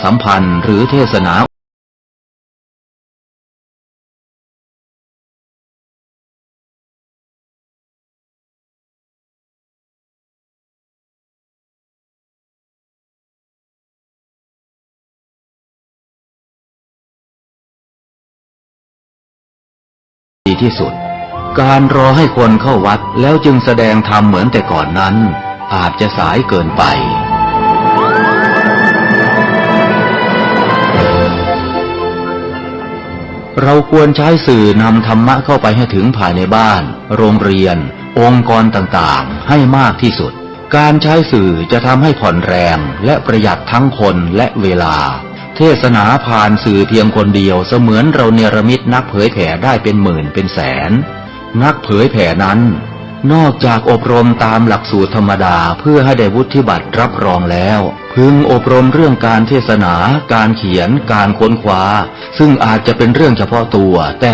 สัมพันธ์หรือเทศนาดีที่สุดการรอให้คนเข้าวัดแล้วจึงแสดงธรรมเหมือนแต่ก่อนนั้นอาจจะสายเกินไปเราควรใช้สื่อนำธรรมะเข้าไปให้ถึงภายในบ้านโรงเรียนองค์กรต่างๆให้มากที่สุดการใช้สื่อจะทำให้ผ่อนแรงและประหยัดทั้งคนและเวลาเทศนาผ่านสื่อเพียงคนเดียวเสมือนเราเนรมิตนักเผยแผ่ได้เป็นหมื่นเป็นแสนนักเผยแผ่นั้นนอกจากอบรมตามหลักสูตรธรรมดาเพื่อให้ได้วุฒิบัตรรับรองแล้วพึงอบรมเรื่องการเทศนาการเขียนการค้นคว้าซึ่งอาจจะเป็นเรื่องเฉพาะตัวแต่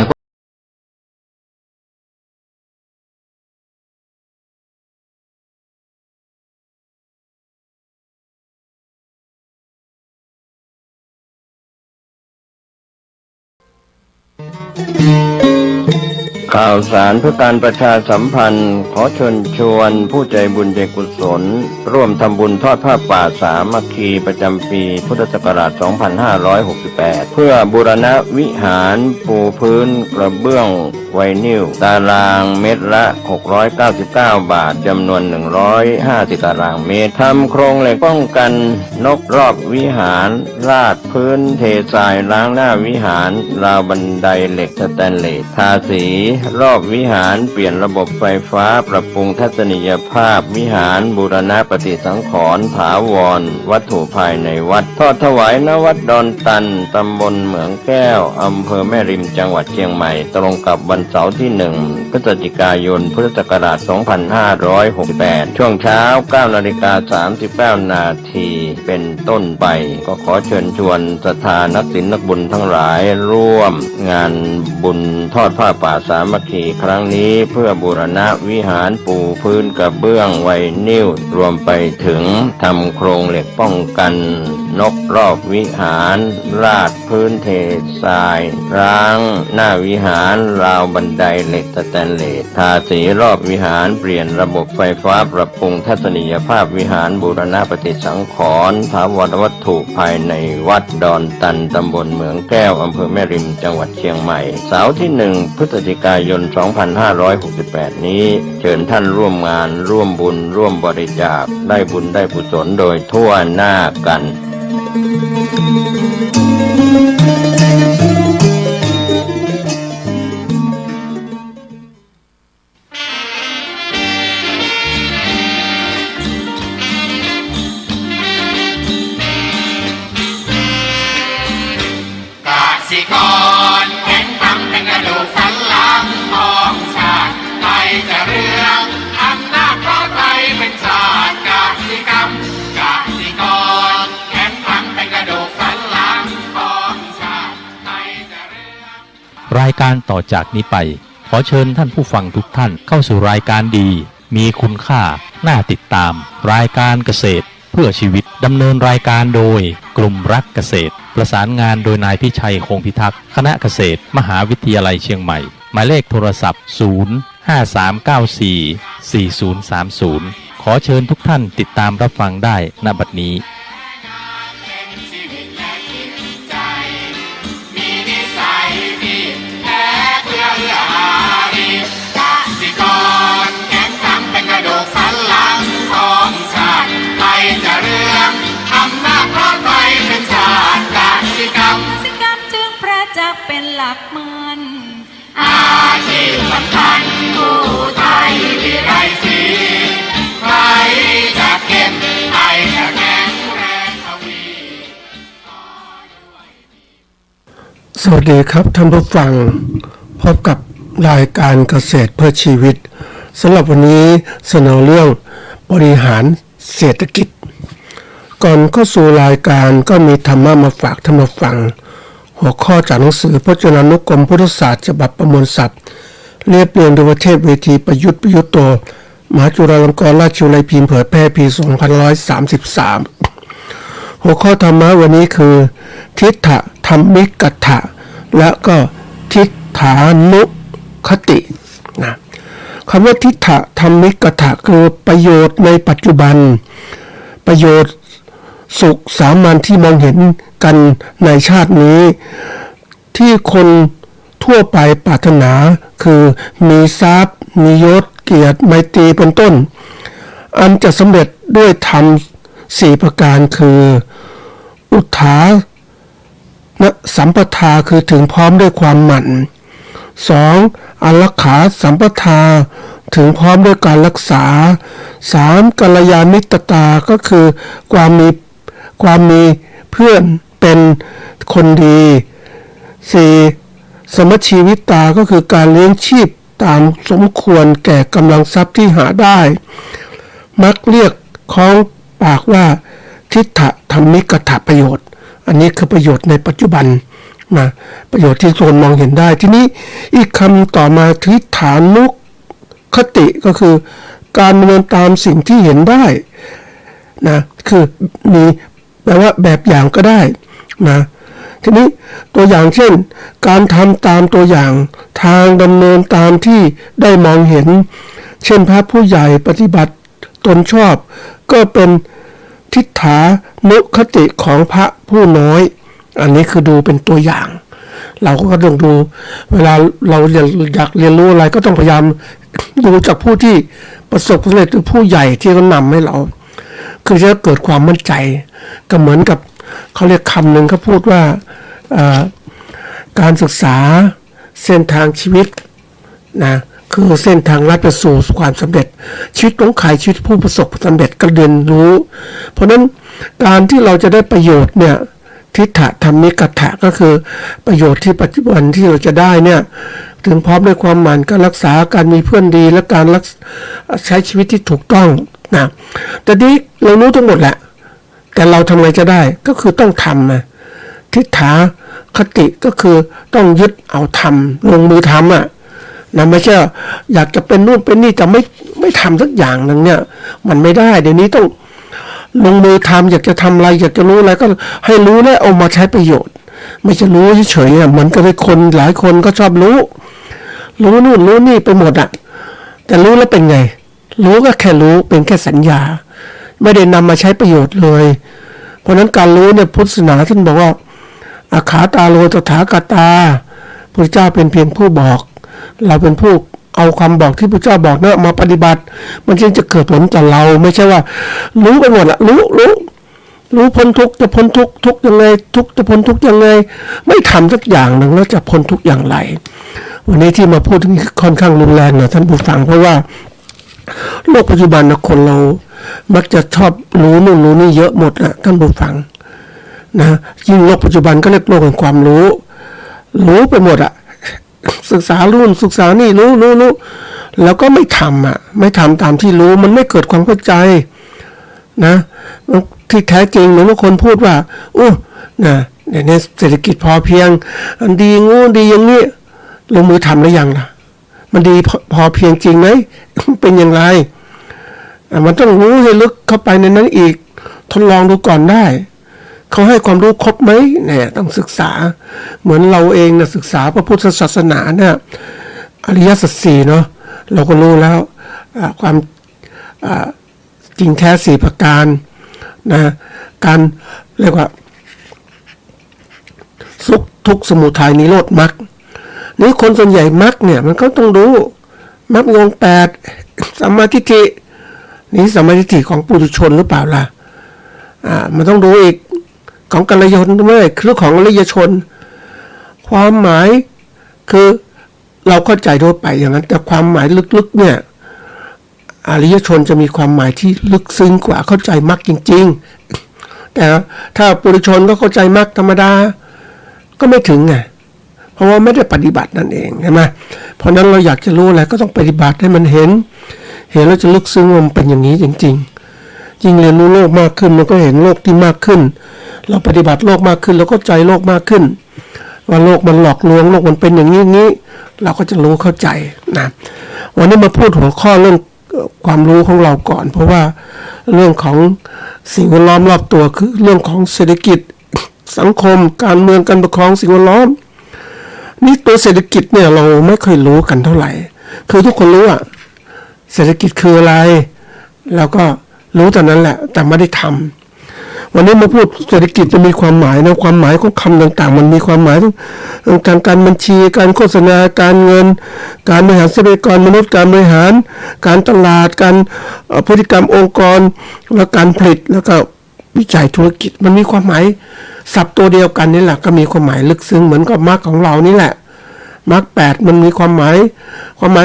ข่าวสารเพื่อการประชาสัมพันธ์ขอเชิญชวนผู้ใจบุญใจกุศลร่วมทำบุญทอดผ้าป่าสามัคคีประจำปีพุทธศักราช 2568 เพื่อบูรณะวิหารปูพื้นกระเบื้องไวนิลตารางเมตรละ 699 บาทจำนวน 150 ตารางเมตรทำโครงเหล็กป้องกันนกรอบวิหารราดพื้นเททรายล้างหน้าวิหารราวบันไดเหล็กสแตนเลสทาสีรอบวิหารเปลี่ยนระบบไฟฟ้าปรับปรุงทัศนียภาพวิหารบูรณะปฏิสังขรณ์ถาวรวัตถุภายในวัดทอดถวายณวัดดอนตันตำบลเหมืองแก้วอำเภอแม่ริมจังหวัดเชียงใหม่ตรงกับวันเสาร์ที่1 พฤศจิกายนพุทธศักราช 2568 ช่วงเช้า 9:39 นาทีเป็นต้นไปก็ขอเชิญชวนศรัทธานักศีลนักบุญทั้งหลายร่วมงานบุญทอดผ้าป่าสามัคคีครั้งนี้เพื่อบูรณะวิหารปูพื้นกระเบื้องไวนิลรวมไปถึงทำโครงเหล็กป้องกันนกรอบวิหารราดพื้นเททรายร้างหน้าวิหารราวบันไดเหล็กสแตนเลสทาสีรอบวิหารเปลี่ยนระบบไฟฟ้าปรับปรุงทัศนียภาพวิหารบูรณะปฏิสังขรณ์ถาวรวัตถุภายในวัดดอนตันตำบลเหมืองแก้วอำเภอแม่ริมจังหวัดเชียงใหม่เสาร์ที่1 พฤศจิกายน 2568 นี้เชิญท่านร่วมงานร่วมบุญร่วมบริจาคได้บุญได้กุศลโดยทั่วหน้ากันรายการต่อจากนี้ไปขอเชิญท่านผู้ฟังทุกท่านเข้าสู่รายการดีมีคุณค่าน่าติดตามรายการเกษตรเพื่อชีวิตดำเนินรายการโดยกลุ่มรักเกษตรประสานงานโดยนายพิชัยคงพิทักษ์คณะเกษตรมหาวิทยาลัยเชียงใหม่หมายเลขโทรศัพท์053944030ขอเชิญทุกท่านติดตามรับฟังได้ณบัดนี้เป็นหลักมันอาชีพสำคัญผู้ไทยที่ไรสีใครจะเก็บใครจะแข็งแรงทวีสวัสดีครับท่านผู้ฟังพบกับรายการเกษตรเพื่อชีวิตสำหรับวันนี้เสนอเรื่องบริหารเศรษฐกิจก่อนเข้าสู่รายการก็มีธรรมะมาฝากท่านผู้ฟังหัวข้อจากหนังสือพจนานุกรมพุทธศาสตร์ฉบับประมวลศัพท์เรียบเรียงโดยเทพเวทีประยุทธ์โตมหาจุฬาลงกรณราชวิทยาลัยพิมพ์เผยแพร่ปี 2533 หัวข้อธรรมะวันนี้คือทิฏฐธรรมิกถะและก็ทิฏฐานุคตินะคำว่าทิฏฐธรรมิกถะคือประโยชน์ในปัจจุบันประโยชน์สุขสามัญที่มองเห็นกันในชาตินี้ที่คนทั่วไปปรารถนาคือมีทรัพย์มียศเกียรติไมตรีเป็นต้นอันจะสำเร็จด้วยธรรม4ประการคืออุทธานะสัมปทาคือถึงพร้อมด้วยความหมั่น 2. อลักขาสัมปทาถึงพร้อมด้วยการรักษา 3. กัลยาณมิตรตาก็คือความมีเพื่อนเป็นคนดี 4. สมชีวิตาก็คือการเลี้ยงชีพตามสมควรแก่กำลังทรัพย์ที่หาได้มักเรียกค้องปากว่าทิฏฐธรรมิกถะประโยชน์อันนี้คือประโยชน์ในปัจจุบันนะประโยชน์ที่คนมองเห็นได้ทีนี้อีกคำต่อมาทิฏฐานุคติก็คือการดำเนินตามสิ่งที่เห็นได้นะคือมีแปลว่าแบบอย่างก็ได้นะทีนี้ตัวอย่างเช่นการทำตามตัวอย่างทางดำเนินตามที่ได้มองเห็นเช่นพระผู้ใหญ่ปฏิบัติตนชอบก็เป็นทิฏฐานุคติของพระผู้น้อยอันนี้คือดูเป็นตัวอย่างเราก็ต้องดูเวลาเราอยากเรียนรู้อะไรก็ต้องพยายามดูจากผู้ที่ประสบความสำเร็จหรือผู้ใหญ่ที่เขานำให้เราคือจะเกิดความมั่นใจก็เหมือนกับเขาเรียกคำหนึ่งเขาพูดว่าการศึกษาเส้นทางชีวิตนะคือเส้นทางลัดไปสู่ความสำเร็จชีวิตของใครชีวิตผู้ประสบความสำเร็จก็เรียนรู้เพราะนั้นการที่เราจะได้ประโยชน์เนี่ยทิฏฐธรรมิกถะก็คือประโยชน์ที่ปัจจุบันที่เราจะได้เนี่ยถึงพร้อมด้วยความหมั่นการรักษาการมีเพื่อนดีและการใช้ชีวิตที่ถูกต้องนะแต่นี้เรารู้ทั้งหมดแหละแต่เราทำไงจะได้ก็คือต้องทำนะทิฏฐาคติก็คือต้องยึดเอาทำลงมือทำอ่ะนะไม่ใช่อยากจะเป็นนู่นเป็นนี่แต่ไม่ทำสักอย่างนึงเนี่ยมันไม่ได้เดี๋ยวนี้ต้องลงมือทำอยากจะทำอะไรอยากจะรู้อะไรก็ให้รู้และเอามาใช้ประโยชน์ไม่ใช่รู้เฉยๆเหมือนกับคนหลายคนก็ชอบรู้นู่นรู้นี่ไปหมดอ่ะแต่รู้แล้วเป็นไงรู้ก็แค่รู้เป็นแค่สัญญาไม่ได้นำมาใช้ประโยชน์เลยเพราะนั้นการรู้เนี่ยพุทธศาสนาท่านบอกว่าอาขาตาโลตถาคตาพระเจ้าเป็นเพียงผู้บอกเราเป็นผู้เอาความบอกที่พระเจ้าบอกเนี่ยมาปฏิบัติมันจึงจะเกิดผลต่อเราไม่ใช่ว่ารู้ไปหมดละรู้พ้นทุกข์จะพ้นทุกข์ยังไงทุกข์จะพ้นทุกข์ยังไงไม่ทำสักอย่างหนึ่งแล้วจะพ้นทุกข์อย่างไรวันนี้ที่มาพูดถึงค่อนข้างรุนแรงนะท่านผู้ฟังเพราะว่าโลกปัจจุบันนะคนเรามักจะชอบรู้นู่นรู้นี่เยอะหมดนะท่านผู้ฟังนะยิ่งโลกปัจจุบันก็เรียกโลกแห่งความรู้ไปหมดอะศึกษารุ่นศึกษานี่รู้แล้วก็ไม่ทำอ่ะไม่ทำตามที่รู้มันไม่เกิดความเข้าใจนะที่แท้จริงเหมือนว่าคนพูดว่านะในเศรษฐกิจพอเพียงอันดีงูดีอย่างนี้ลงมือทำหรือยังล่ะมันดีพอเพียงจริงไหมเป็นอย่างไรมันต้องรู้ให้ลึกเข้าไปในนั้นอีกทดลองดูก่อนได้เขาให้ความรู้ครบไหมเนี่ยต้องศึกษาเหมือนเราเองนะศึกษาพระพุทธศาสนาเนี่ยอริยสัจสี่เนาะเราก็รู้แล้วความจริงแท้4ประการนะการเรียกว่าสุขทุกข์สมุทัยนิโรธมรรคนี่คนส่วนใหญ่มรรคเนี่ยมันก็ต้องดูมรรคองค์8สัมมาทิฏฐินี่สัมมาทิฏฐิของปุถุชนหรือเปล่าล่ะมันต้องดูอีกของกัลยาณมิตรไม่คือของอริยชนความหมายคือเราเข้าใจทั่วไปอย่างนั้นแต่ความหมายลึกๆเนี่ยอริยชนจะมีความหมายที่ลึกซึ้งกว่าเข้าใจมรรคจริงๆแต่ถ้าปุถุชนก็เข้าใจมรรคธรรมดาก็ไม่ถึงไงเพราะว่าไม่ได้ปฏิบัตินั่นเองใช่ไหมเพราะนั้นเราอยากจะรู้อะไรก็ต้องปฏิบัติให้มันเห็นแล้วจะลึกซึ้งว่ามันเป็นอย่างนี้จริงๆยิ่งเรียนรู้โลกมากขึ้นมันก็เห็นโลกที่มากขึ้นเราปฏิบัติโลกมากขึ้นเราก็ใจโลกมากขึ้นว่าโลกมันหลอกลวงโลกมันเป็นอย่างนี้เราก็จะรู้เข้าใจนะวันนี้มาพูดหัวข้อเรื่องความรู้ของเราก่อนเพราะว่าเรื่องของ สิ่งแวดล้อมรอบตัวคือเรื่องของเศรษฐกิจสังคมการเมืองการปกครองสิ่งแวดล้อมนี่ตัวเศรษฐกิจเนี่ยเราไม่เคยรู้กันเท่าไหร่คือทุกคนรู้อะเศรษฐกิจคืออะไรแล้วก็รู้แต่นั้นแหละแต่ไม่ได้ทำวันนี้มาพูดเศรษฐกิจจะมีความหมายนะความหมายของคำต่างๆมันมีความหมายทั้งการบัญชีการโฆษณาการเงินการบริหารทรัพยากรมนุษย์การบริหารการตลาดการพฤติกรรมองค์กรและการผลิตแล้วก็วิจัยธุรกิจมันมีความหมายศัพท์ตัวเดียวกันนี่แหละก็มีความหมายลึกซึ้งเหมือนกับมรรคของเรานี่แหละมรรค8มันมีความหมาย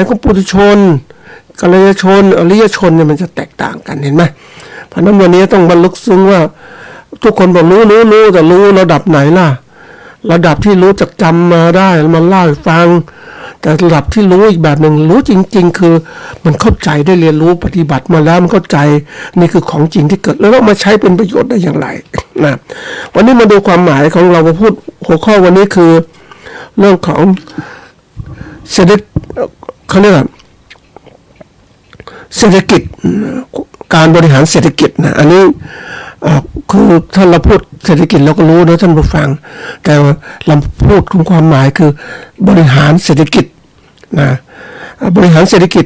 ของปุถุชนกัลยาชนอริยชนเนี่ยมันจะแตกต่างกันเห็นไหมเพราะนั้นวันนี้ต้องบรรลุซึ้งว่าทุกคนบอกรู้แต่รู้ระดับไหนล่ะระดับที่รู้จักจำมาได้มันเล่าให้ฟังแต่ระดับที่รู้อีกแบบหนึ่งรู้จริงๆคือมันเข้าใจได้เรียนรู้ปฏิบัติมาแล้วมันเข้าใจนี่คือของจริงที่เกิดแล้วเรามาใช้เป็นประโยชน์ได้อย่างไรนะวันนี้มาดูความหมายของเราพูดหัวข้อวันนี้คือเรื่องของเศรษฐกิจเขาเรียกเศรษฐกิจการบริหารเศรษฐกิจนะอันนี้คือถ้าเราพูดเศรษฐกิจเราก็รู้นะท่านผู้ฟังแต่เราพูดถึงความหมายคือบริหารเศรษฐกิจนะบริหารเศรษฐกิจ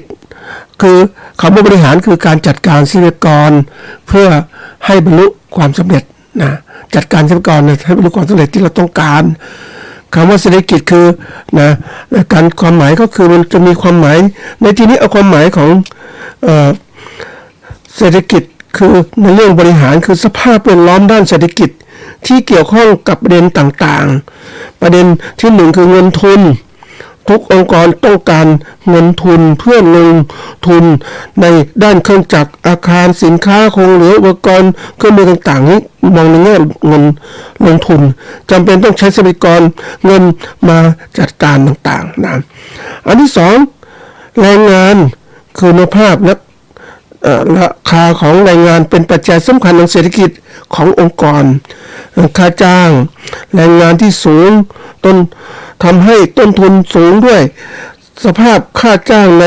คือคำว่าบริหารคือการจัดการทรัพยากรเพื่อให้บรรลุความสำเร็จนะจัดการทรัพยากรให้บรรลุความสำเร็จที่เราต้องการคำว่าเศรษฐกิจคือนะการความหมายก็คือมันจะมีความหมายในที่นี้เอาความหมายของเศรษฐกิจคือในเรื่องบริหารคือสภาพแวดล้อมด้านเศรษฐกิจที่เกี่ยวข้องกับประเด็นต่างๆประเด็นที่หนึ่งคือเงินทุนทุกองค์กรต้องการเงินทุนเพื่อลงทุนในด้านเครื่องจักรอาคารสินค้าคงเหลืออุปกรณ์เครื่องมือต่างๆนี้มองในแง่เงินลงทุนจำเป็นต้องใช้ทรัพยากรเงินมาจัดการต่างๆนะอันที่สองแรงงานคุณภาพและราคาของแรงงานเป็นปัจจัยสำคัญทางเศรษฐกิจขององค์กรค่าจ้างแรงงานที่สูงทำให้ต้นทุนสูงด้วยสภาพค่าจ้างใน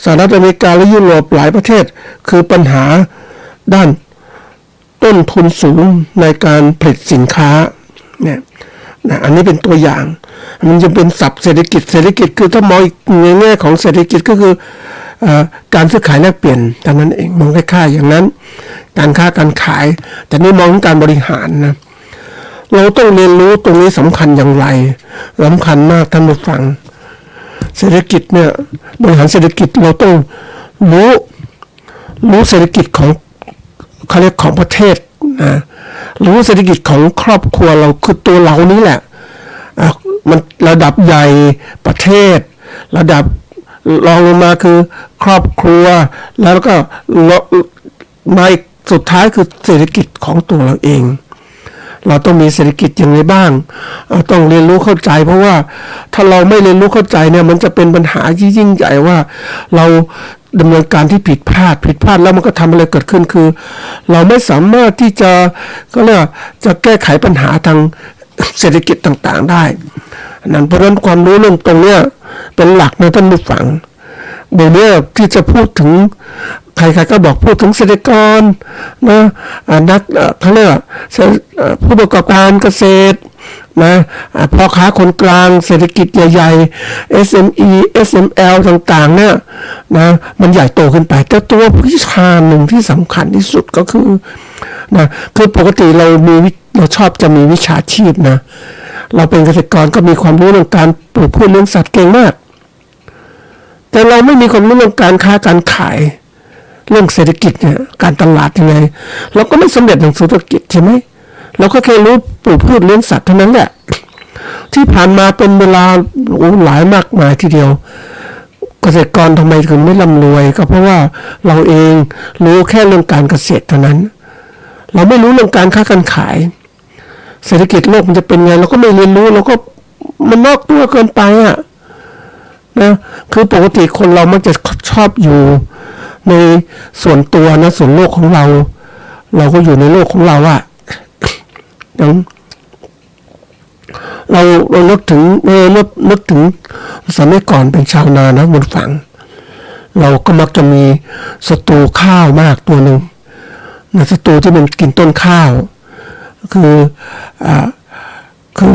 สหรัฐอเมริกาและยุโรปหลายประเทศคือปัญหาด้านต้นทุนสูงในการผลิตสินค้าเนี่ยนะอันนี้เป็นตัวอย่างมันจะเป็นศัพท์เศรษฐกิจคือถ้ามองในแง่ของเศรษฐกิจก็คือการซื้อขายแลกเปลี่ยนเท่านั้นเองมองคล้ายๆอย่างนั้นการค้าการขายแต่นี่มองการบริหารนะเราต้องเรียนรู้ตรงนี้สำคัญอย่างไรสำคัญมากท่านผู้ฟังเศรษฐกิจเนี่ยบริหารเศรษฐกิจเราต้องรู้เศรษฐกิจของเขาเรียกของประเทศนะรู้เศรษฐกิจของครอบครัวเราคือตัวเรานี้แหละมันระดับใหญ่ประเทศระดับรองลงมาคือครอบครัวแล้วก็มาสุดท้ายคือเศรษฐกิจของตัวเราเองเราต้องมีเศรษฐกิจอย่างไรบ้างต้องเรียนรู้เข้าใจเพราะว่าถ้าเราไม่เรียนรู้เข้าใจเนี่ยมันจะเป็นปัญหาที่ยิ่งใหญ่ว่าเราดำเนินการที่ผิดพลาดแล้วมันก็ทำอะไรเกิดขึ้นคือเราไม่สามารถที่จะก็เรียกจะแก้ไขปัญหาทางเศรษฐกิจต่างๆได้นั้นเพราะฉะนั้นความรู้เรื่องตรงเนี้ยเป็นหลักนะท่านผู้ฟังเดี๋ยวนี้ที่จะพูดถึงใครๆก็บอกพูดถึงเกษตรกรนะนักเขาเรียกผู้ประกอบการเกษตรนะพ่อค้าคนกลางเศรษฐกิจใหญ่ๆ SME SML ต่างๆเนี่ยนะมันใหญ่โตขึ้นไปแต่ตัววิชาหนึ่งที่สำคัญที่สุดก็คือนะคือปกติเราชอบจะมีวิชาชีพนะเราเป็นเกษตรกรก็มีความรู้เรื่องการปลูกพืชเลี้ยงสัตว์เก่งมากแต่เราไม่มีความรู้เรื่องการค้าการขายเรื่องเศรษฐกิจเนี่ยการตลาดยังไงเราก็ไม่สำเร็จทางเศรษฐกิจใช่ไหมเราก็แค่รู้ปลูกพืชเลี้ยงสัตว์เท่านั้นแหละที่ผ่านมาเป็นเวลาหลายมากมายทีเดียวเกษตรกรทำไมถึงไม่ร่ำรวยก็เพราะว่าเราเองรู้แค่เรื่องการเกษตรเท่านั้นเราไม่รู้เรื่องการค้าการขายเศรษฐกิจโลกมันจะเป็นไงเราก็ไม่เรียนรู้เราก็มันนอกตัวเกินไปอ่ะนะคือปกติคนเรามักจะชอบอยู่ในส่วนตัวนะส่วนโลกของเราก็อยู่ในโลกของเราอ่ะเรานึกถึงสมัยก่อนเป็นชาวนานะบนฝั่งเราก็มักจะมีศัตรูข้าวมากตัวหนึ่ง นะศัตรูที่มันกินต้นข้าวคือคือ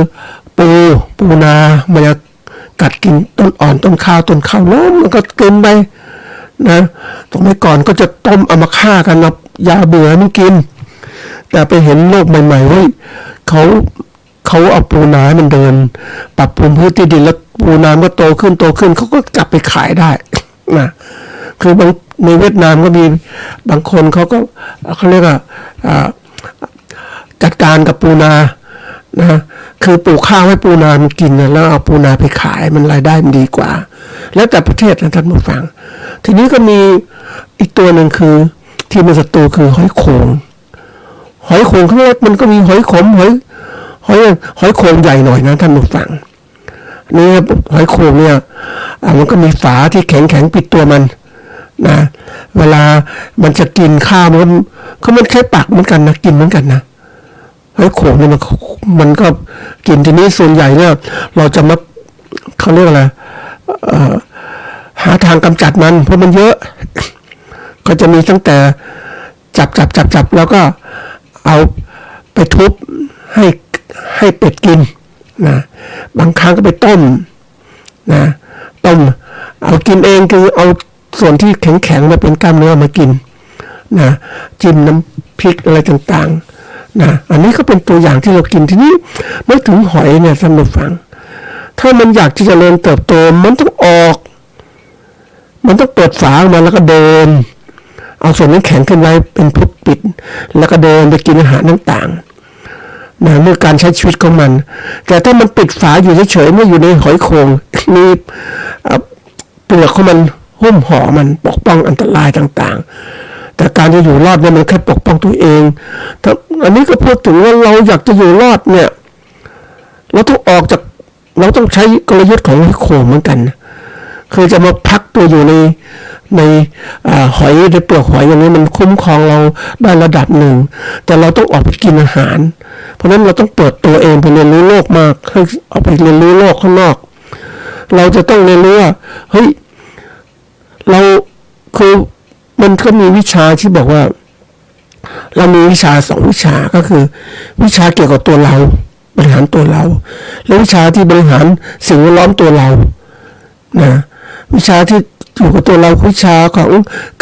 ปูนามันจะกัดกินต้นอ่อนต้นข้าวล้มมันก็เกินไปนะตรงนี้ก่อนก็จะต้มเอามาฆ่ากันเอายาเบื่อมันกินแต่ไปเห็นโลกใหม่ๆว่าเขาเอาปูนาให้มันเดินปรับปรุงพื้นที่ดินแล้วปูนาก็โตขึ้นเขาก็จับไปขายได้นะคือบางในเวียดนามก็มีบางคนเขาเรียกว่าจัดการกับปูนานะคือปลูกข้าวให้ปูนามันกินนะแล้วเอาปูนาไปขายมันรายได้มันดีกว่าแล้วแต่ประเทศนะท่านผู้ฟังทีนี้ก็มีอีกตัวหนึ่งคือที่มันศัตรูคือหอยโขงข้างเล็กมันก็มีหอยขมหอยโขงใหญ่หน่อยนะท่านผู้ฟังนี่หอยโขงเนี่ยมันก็มีฝาที่แข็งปิดตัวมันนะเวลามันจะกินข้าวมันแค่ปากเหมือนกันนะกินเหมือนกันนะหอยโขงเนี่ยมันก็กินทีนี้ส่วนใหญ่เนี่ยเราจะมาเขาเรียกอะไรหาทางกำจัดมันเพราะมันเยอะก็จะมีตั้งแต่จับแล้วก็เอาไปทุบให้เป็ดกินนะบางครั้งก็ไปต้มเอากินเองคือเอาส่วนที่แข็งมาเป็นกล้ามเนื้อมากินนะจิ้มน้ำพริกอะไรต่างๆนะอันนี้ก็เป็นตัวอย่างที่เรากินทีนี้เมื่อถึงหอยเนี่ยท่านผู้ฟังถ้ามันอยากที่จะเจริญเติบโตมันต้องเปิดฝาออกมาแล้วก็เดินเอาส่วนนั้นแข็งขึ้นไว้เป็นพุกปิดแล้วก็เดินไปกินอาหารต่างๆนะเมื่อการใช้ชีวิตของมันแต่ถ้ามันปิดฝาอยู่เฉยๆไม่อยู่ในหอยโขงมีเปลือกของมันหุ้มห่อมันปกป้องอันตรายต่างๆแต่การจะอยู่รอดเนี่ยมันแค่ปกป้องตัวเองอันนี้ก็พูดถึงว่าเราอยากจะอยู่รอดเนี่ยเราต้องใช้กลยุทธ์ของหอยโขงเหมือนกันคือจะมาพักตัวอยู่ในหอยในเปลือกหอยอย่างนี้มันคุ้มครองเราได้ระดับหนึ่งแต่เราต้องออกไปกินอาหารเพราะฉะนั้นเราต้องเปิดตัวเองไปเรียนรู้โลกมากให้ออกไปเรียนรู้โลกข้างนอกเราจะต้องเรียนรู้ว่าเฮ้ยเราคือมันก็มีวิชาที่บอกว่าเรามีวิชา2 วิชาก็คือวิชาเกี่ยวกับตัวเราบริหารตัวเราและวิชาที่บริหารสิ่งแวดล้อมตัวเรานะวิชาที่อยู่กับตัวเราวิชาของ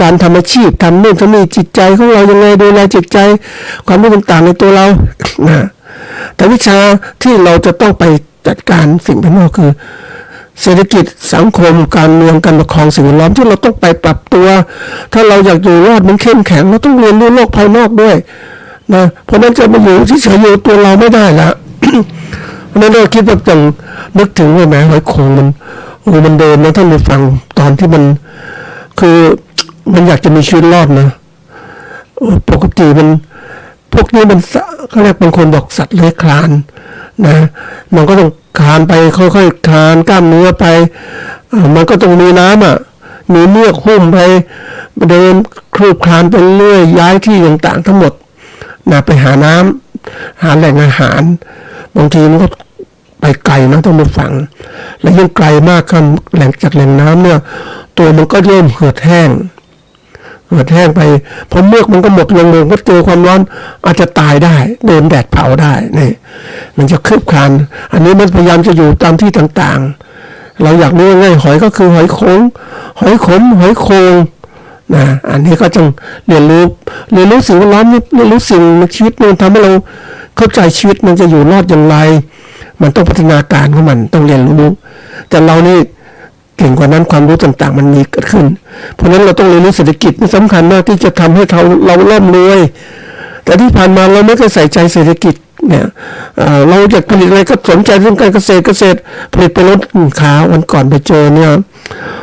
การทำอาชีพทำนู่นทำนี่จิตใจของเรายังไงดูแลจิตใจความรู้ต่างๆในตัวเรานะแต่วิชาที่เราจะต้องไปจัดการสิ่งภายนอกคือเศรษฐกิจสังคมการเมืองการปกครองสิ่งแวดล้อมที่เราต้องไปปรับตัวถ้าเราอยากอยู่รอดมันเข้มแข็งเราต้องเรียนรู้โลกภายนอกด้วยนะเพราะนั้นจะมาอยู่เฉยๆอยู่ตัวเราไม่ได้ละ เพราะนั้นเราคิดแบบอย่างนึกถึงว่าแหมหอยโขงมันเดินนะท่านผู้ฟังตอนที่มันคือมันอยากจะมีชีวิตรอดนะปกติมันพวกนี้มันเขาเรียกบางคนบอกสัตว์เลื้อยคลานนะมันก็ต้องคลานไปค่อยๆคลานกล้ามเนื้อไปมันก็ต้องมีน้ำมีเมือกหุ้มไปเดินคลืบคลานไปเรื่อยย้ายที่ต่างๆทั้งหมดนะไปหาน้ำหาแหล่งอาหารบางทีมันก็ไปไกลนะต้องมาฟังและยิ่งไกลมากขึ้นแหล่งจากแหล่งน้ำเนี่ยตัวมันก็เริ่มเหือดแห้งไปพอเมือกมันก็หมดลงมันก็เจอความร้อนอาจจะตายได้โดนแดดเผาได้นี่มันจะคืบคลานอันนี้มันพยายามจะอยู่ตามที่ต่างๆเราอยากรู้ง่ายหอยก็คือหอยโขงหอยขมหอยโขงนะอันนี้ก็ต้องเรียนรู้สิ่งแวดล้อมเรียนรู้สิ่งในชีวิตมันทำให้เราเข้าใจชีวิตมันจะอยู่รอดอย่างไรมันต้องพัฒนาการของมันต้องเรียนรู้แต่เรานี่เก่งกว่านั้นความรู้ต่างๆมันมีเกิดขึ้นเพราะฉะนั้นเราต้องเรียนรู้เศรษฐกิจมันสำคัญมากที่จะทำให้เราร่ำรวยแต่ที่ผ่านมาเราไม่เคยใส่ใจเศรษฐกิจเนี่ยเราอยากผลิตอะไรก็สนใจเรื่องการเกษตรผลิตไปลดค้าวันก่อนไปเจอเนี่ย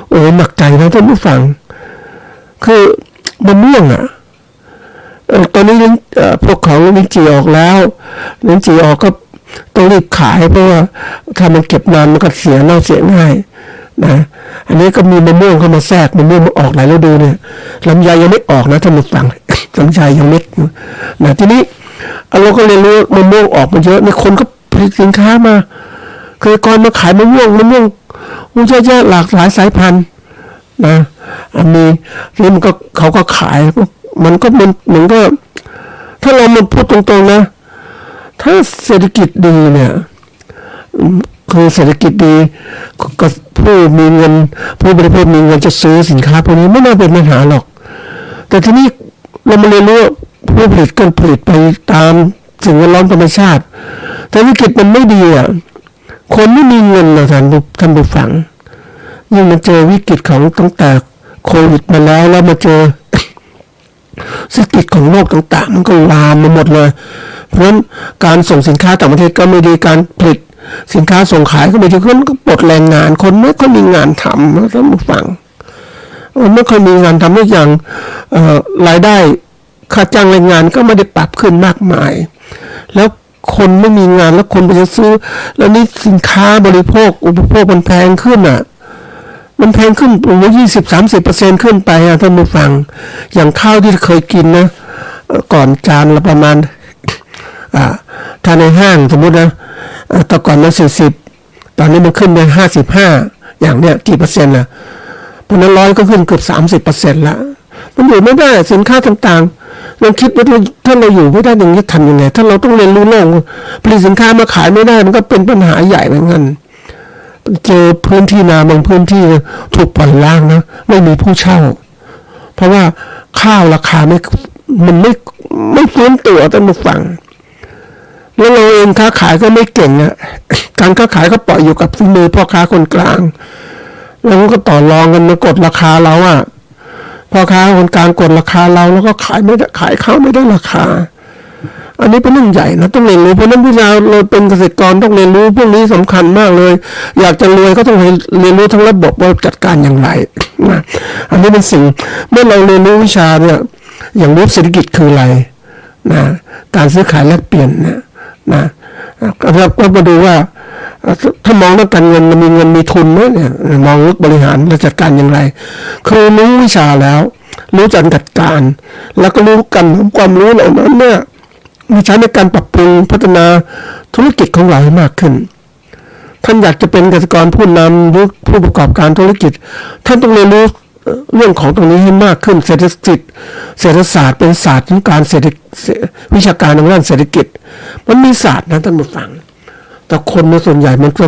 โอ้หนักใจนะท่านผู้ฟังคือมะม่วงตอนนี้พวกของลิ้นจี่ออกแล้วลิ้นจี่ออกก็ต้องรีบขายเพราะว่าถ้ามันเก็บนานมันก็เสียง่ายนะอันนี้ก็มีมะม่วงเข้ามาแทรกมะม่วงมันออกหลายฤดูเนี่ยลำไยยังไม่ออกนะท่านผู้ฟัง ลำไยยังเม็ดนะทีนี้เราก็เรียนรู้มะม่วงออกมาเยอะมีคนก็ผลิตสินค้ามาเคยก่อนมาขายมะม่วงเยอะๆหลากหลายสายพันธุ์นะมีนี่มันก็เขาก็ขายมันก็เหมือนก็ ถ้าเรามาพูดตรงๆนะถ้าเศรษฐกิจดีเนี่ยคือเศรษฐกิจดีก็ผู้มีเงินผู้บริโภคมีเงินจะซื้อสินค้าพวกนี้ไม่น่าเป็นปัญหาหรอกแต่ทีนี้เรามาเรียนรู้ผู้ผลิตก็ผลิตไปตามสิ่งแวดล้อมธรรมชาติแต่เศรษฐกิจมันไม่ดีอ่ะคนไม่มีเงินนะท่านผู้ฟังยิ่งมาเจอวิกฤตของตั้งแต่โควิดมาแล้วมาเจอเศรษฐกิจของโลกต่างๆมันก็ลามมาหมดเลยเพราะฉะนั้นการส่งสินค้าต่างประเทศก็ไม่ดีการผลิตสินค้าส่งขายก็ไม่ดีคนก็ปลดแรงงานคนไม่ค่อยมีงานทำนะท่านผู้ฟังไม่ค่อยมีงานทำทุกอย่างรายได้ค่าจ้างแรงงานก็ไม่ได้ปรับขึ้นมากมายแล้วคนไม่มีงานแล้วคนไปจะซื้อแล้วนี่สินค้าบริโภคอุปโภคมันแพงขึ้นอ่ะมันแพงขึ้นประมาณ20-30%ขึ้นไปอ่ะท่านผู้ฟังอย่างข้าวที่เคยกินนะก่อนจานละประมาณถ้าในห้างสมมุตินะแต่ก่อนมัน40ตอนนี้มันขึ้นไป55อย่างเนี้ยกี่เปอร์เซ็นต์ล่ะเพราะนั้น100ก็ขึ้นเกือบ30%ละมันอยู่ไม่ได้สินค้าต่างๆเราคิดว่าถ้าเราอยู่ไม่ได้อย่างนี้ทำยังไงถ้าเราต้องเรียนรู้โลกผลิตสินค้ามาขายไม่ได้มันก็เป็นปัญหาใหญ่เหมือนกันเจอพื้นที่นาบางพื้นที่ถูกปล่อยล้างนะไม่มีผู้เช่าเพราะว่าข้าวราคามันไม่ฟื้นตัวท่านผู้ฟังแล้วเราเองค้าขายก็ไม่เก่งอ่ะการค้าขายก็ปล่อยอยู่กับฝีมือพ่อค้าคนกลางแล้วก็ต่อรองกันมากดราคาเราอ่ะพ่อค้าคนกลางกดราคาเราแล้วก็ขายไม่ได้ขายข้าวไม่ได้ราคาอันนี้เป็นเรื่องใหญ่นะต้องเรียนรู้เพราะนั้นที่เราเป็นเกษตรกรต้องเรียนรู้พวกนี้สำคัญมากเลยอยากจะรวยก็ต้องเรียนรู้ทั้งระบบว่าจัดการอย่างไรนะอันนี้เป็นสิ่งเมื่อเราเรียนรู้วิชาเนี่ยอย่างรู้เศรษฐกิจคืออะไรนะการซื้อขายแลกเปลี่ยนนะก็มาดูว่าถ้ามองเรื่องการเงินมันมีเงินมีทุนไหมเนี่ยมองลึกบริหารและจัดการอย่างไรคือรู้วิชาแล้วรู้จัดจัดการแล้วก็รู้กันความรู้เหล่านั้นเนี่ยมาใช้ในการปรับปรุงพัฒนาธุรกิจของเราให้มากขึ้นท่านอยากจะเป็นเกษตรกรผู้นำหรือผู้ประกอบการธุรกิจท่านต้องเรียนรู้เรื่องของตรงนี้ให้มากขึ้นเศรษฐศาสตร์เป็นศาสตร์ของการวิชาการทางด้านเศรษฐกิจมันมีศาสตร์นะท่านผู้ฟังแต่คนในส่วนใหญ่มันก็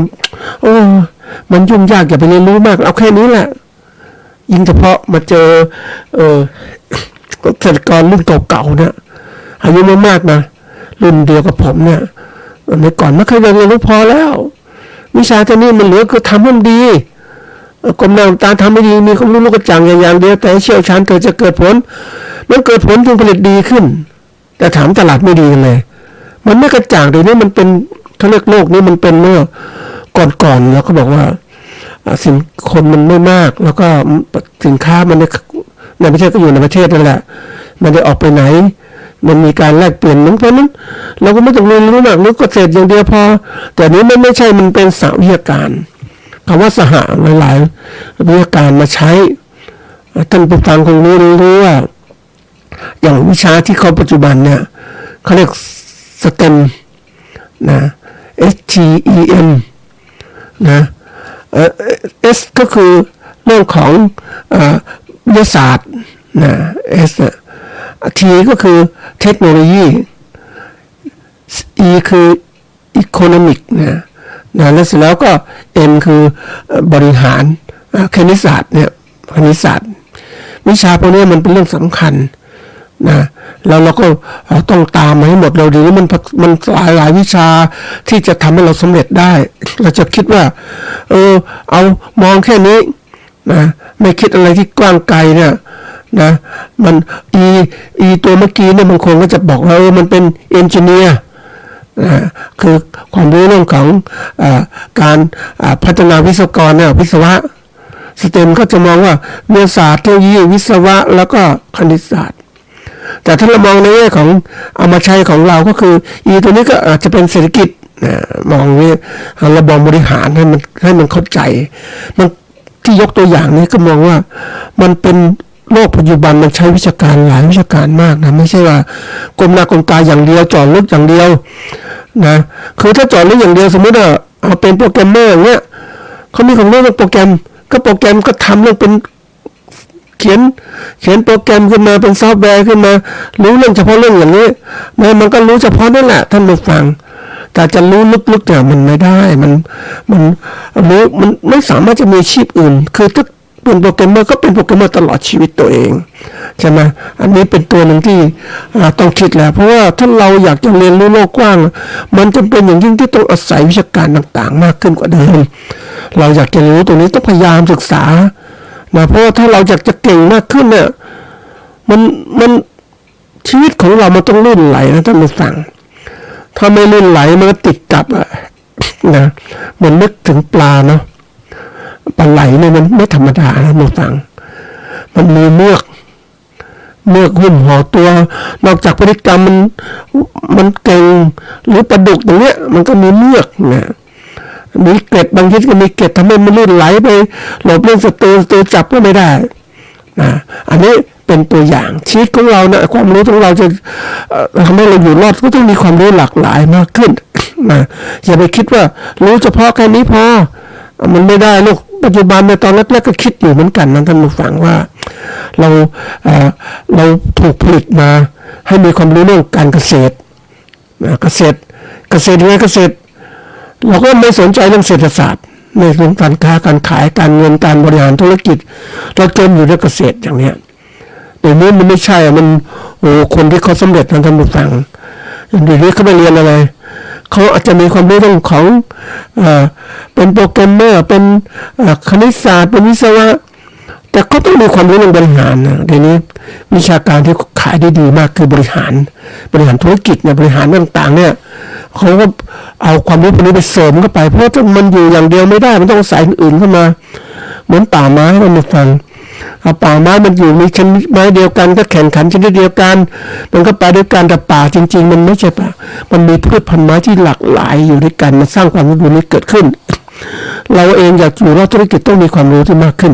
มันยุ่งยากอย่าไปเรียนรู้มากเอาแค่นี้แหละยิ่งเฉพาะมาเจอเกษตรกรรุ่นเก่าๆเนี่ยอายุไม่มากนะรุ่นเดียวกับผมเนี่ยในก่อนไม่เคยเรียนรู้พอแล้ววิชาตัวนี้มันเหลือคือทำให้มันดีกรมแนวตาทำไม่ดีมีความรู้ลูกกระจ่างอย่างเดียวแต่เชี่ยวชาญจะเกิดผลมันเกิดผลจึงผลิตดีขึ้นแต่ถามตลาดไม่ดีเลยมันไม่กระจ่างเดี๋ยวนี้มันเป็นทั้งโลกนี้มันเป็นเมื่อก่อนแล้วก็บอกว่าสินคนมันไม่มากแล้วก็สินค้ามันในประเทศก็อยู่ในประเทศนั่นแหละมันได้ออกไปไหนมันมีการแลกเปลี่ยนเพราะนั้นเราก็ไม่ต้องเรียนรู้มากรู้เกษตรอย่างเดียวพอแต่นี้ไม่ใช่มันเป็นสหวิชาการคำว่าสหหลายๆวิชาการมาใช้ท่านผู้ฟังคงรู้ว่าอย่างวิชาที่เขาปัจจุบันเนี่ยเขาเรียกSTEM นะ STEM นะ S ก็คือเรื่องของวิทยาศาสตร์นะ S T ก็คือเทคโนโลยี E คือ economic นะแล้วเสร็จแล้วก็ M คือบริหารคณิตศาสตร์เนี่ยคณิตศาสตร์วิชาพวกนี้มันเป็นเรื่องสำคัญนะแล้วเราก็ต้องตามมาให้หมดเราดีแล้วมันหลายวิชาที่จะทำให้เราสำเร็จได้เราจะคิดว่าเอามองแค่นี้นะไม่คิดอะไรที่กว้างไกลเนี่ยนะมัน E ตัวเมื่อกี้เนี่ยบางคนก็จะบอกว่ามันเป็นเอนจิเนียร์คือความรู้เรื่องของการพัฒนาวิศวกรเนี่ยวิศวะสเต็มก็จะมองว่าวิทยาศาสตร์เทคโนโลยีวิศวะแล้วก็คณิตศาสตร์แต่ถ้าเรามองในแง่ของเอามาใช้ของเราก็คือตัวนี้ก็อาจจะเป็นเศรษฐกิจมองนี่ระบบบริหารให้มันเข้าใจมันที่ยกตัวอย่างนี้ก็มองว่ามันเป็นโลกปัจจุบันมันใช้วิชาการหลายวิชาการมากนะไม่ใช่ว่ากลมหน้ากลมตาอย่างเดียวจอดลึกอย่างเดียวนะคือถ้าจอดลึกอย่างเดียวสมมติว่าเอาเป็นโปรแกรมเมอร์อย่างเงี้ยเขามีความรู้เรื่องโปรแกรมก็ทำเรื่องเป็น เขียนโปรแกรมขึ้นมาเป็นซอฟต์แวร์ขึ้นมารู้เรื่องเฉพาะเรื่องอย่างนี้มันก็รู้เฉพาะนั่นแหละท่านผู้ฟังแต่จะรู้ลึกๆเนี่ยมันไม่ได้มันรู้มันไม่สามารถจะมีอาชีพอื่นคือถ้าเป็นโปรแกรมเมอร์ก็เป็นโปรแกรมเมอร์ตลอดชีวิตตัวเองใช่ไหมอันนี้เป็นตัวหนึ่งที่ต้องคิดแหละเพราะว่าถ้าเราอยากจะเรียนรู้โลกกว้างมันจำเป็นอย่างยิ่งที่ต้องอาศัยวิชาการต่างๆมากขึ้นกว่าเดิมเราอยากจะรู้ตรงนี้ต้องพยายามศึกษานะเพราะว่าถ้าเราอยากจะเก่งมากขึ้นเนี่ยมันชีวิตของเรามันต้องลื่นไหลนะท่านผู้ฟังถ้าไม่ลื่นไหลมันก็ติดกับนะเหมือนนึกถึงปลาเนาะปลาไหลเนี่ยมันไม่ธรรมดานะท่านผู้ฟังมันมีเมือกหุ้มห่อตัวนอกจากพฤติกรรมมันเก่งหรือปลาดุกอย่างเนี้ยมันก็มีเมือกนะมีเกล็ดบางทีก็มีเกล็ดทำให้มันลื่นไหลไปหลบเลี่ยงศัตรูจับก็ไม่ได้นะอันนี้เป็นตัวอย่างชีวิตของเรานะความรู้ของเราจะทำให้เราอยู่รอดก็ต้องมีความรู้หลากหลายมากขึ้นนะอย่าไปคิดว่ารู้เฉพาะแค่นี้พอมันไม่ได้ลูกปัจจุบันในตอนแรกๆก็คิดอยู่เหมือนกันนะท่านผู้ฟังว่าเราถูกผลิตมาให้มีความรู้เรื่องการเกษตรเกษตรยังไงเกษตรเราก็ไม่สนใจเรื่องเศรษฐศาสตร์ในเรื่องการค้าการขายการเงินการบริหารธุรกิจเราจมอยู่ในเกษตรอย่างเนี้ยเดี๋ยวนี้มันไม่ใช่มันคนที่เขาสำเร็จท่านผู้ฟังเดี๋ยวนี้เขาไปเรียนอะไรเขาอาจจะมีความรู้เรื่องของเป็นโปรแกรมเมอร์เป็นคณิตศาสตร์เป็นวิศวะแต่ก็ต้องมีความรู้เรื่องบริหารนะเดี๋ยวนี้วิชาการที่ขายได้ดีมากคือบริหารธุรกิจเนี่ยบริหารต่างๆเนี่ยเขาก็เอาความรู้พวกนี้ไปเสริมเข้าไปเพราะถ้ามันอยู่อย่างเดียวไม่ได้มันต้องใส่อื่นเข้ามาเหมือนป่าไม้ท่านผู้ฟังป่าไม้มันอยู่มีชนิดไม้เดียวกันก็แข่งขันชนิดเดียวกันมันก็ไปด้วยกันแต่ป่าจริงๆมันไม่ใช่ป่ามันมีพืชพันธุ์ไม้ที่หลากหลายอยู่ด้วยกันมันสร้างความรู้นี้เกิดขึ้นเราเองอยากอยู่รอดธุรกิจต้องมีความรู้ที่มากขึ้น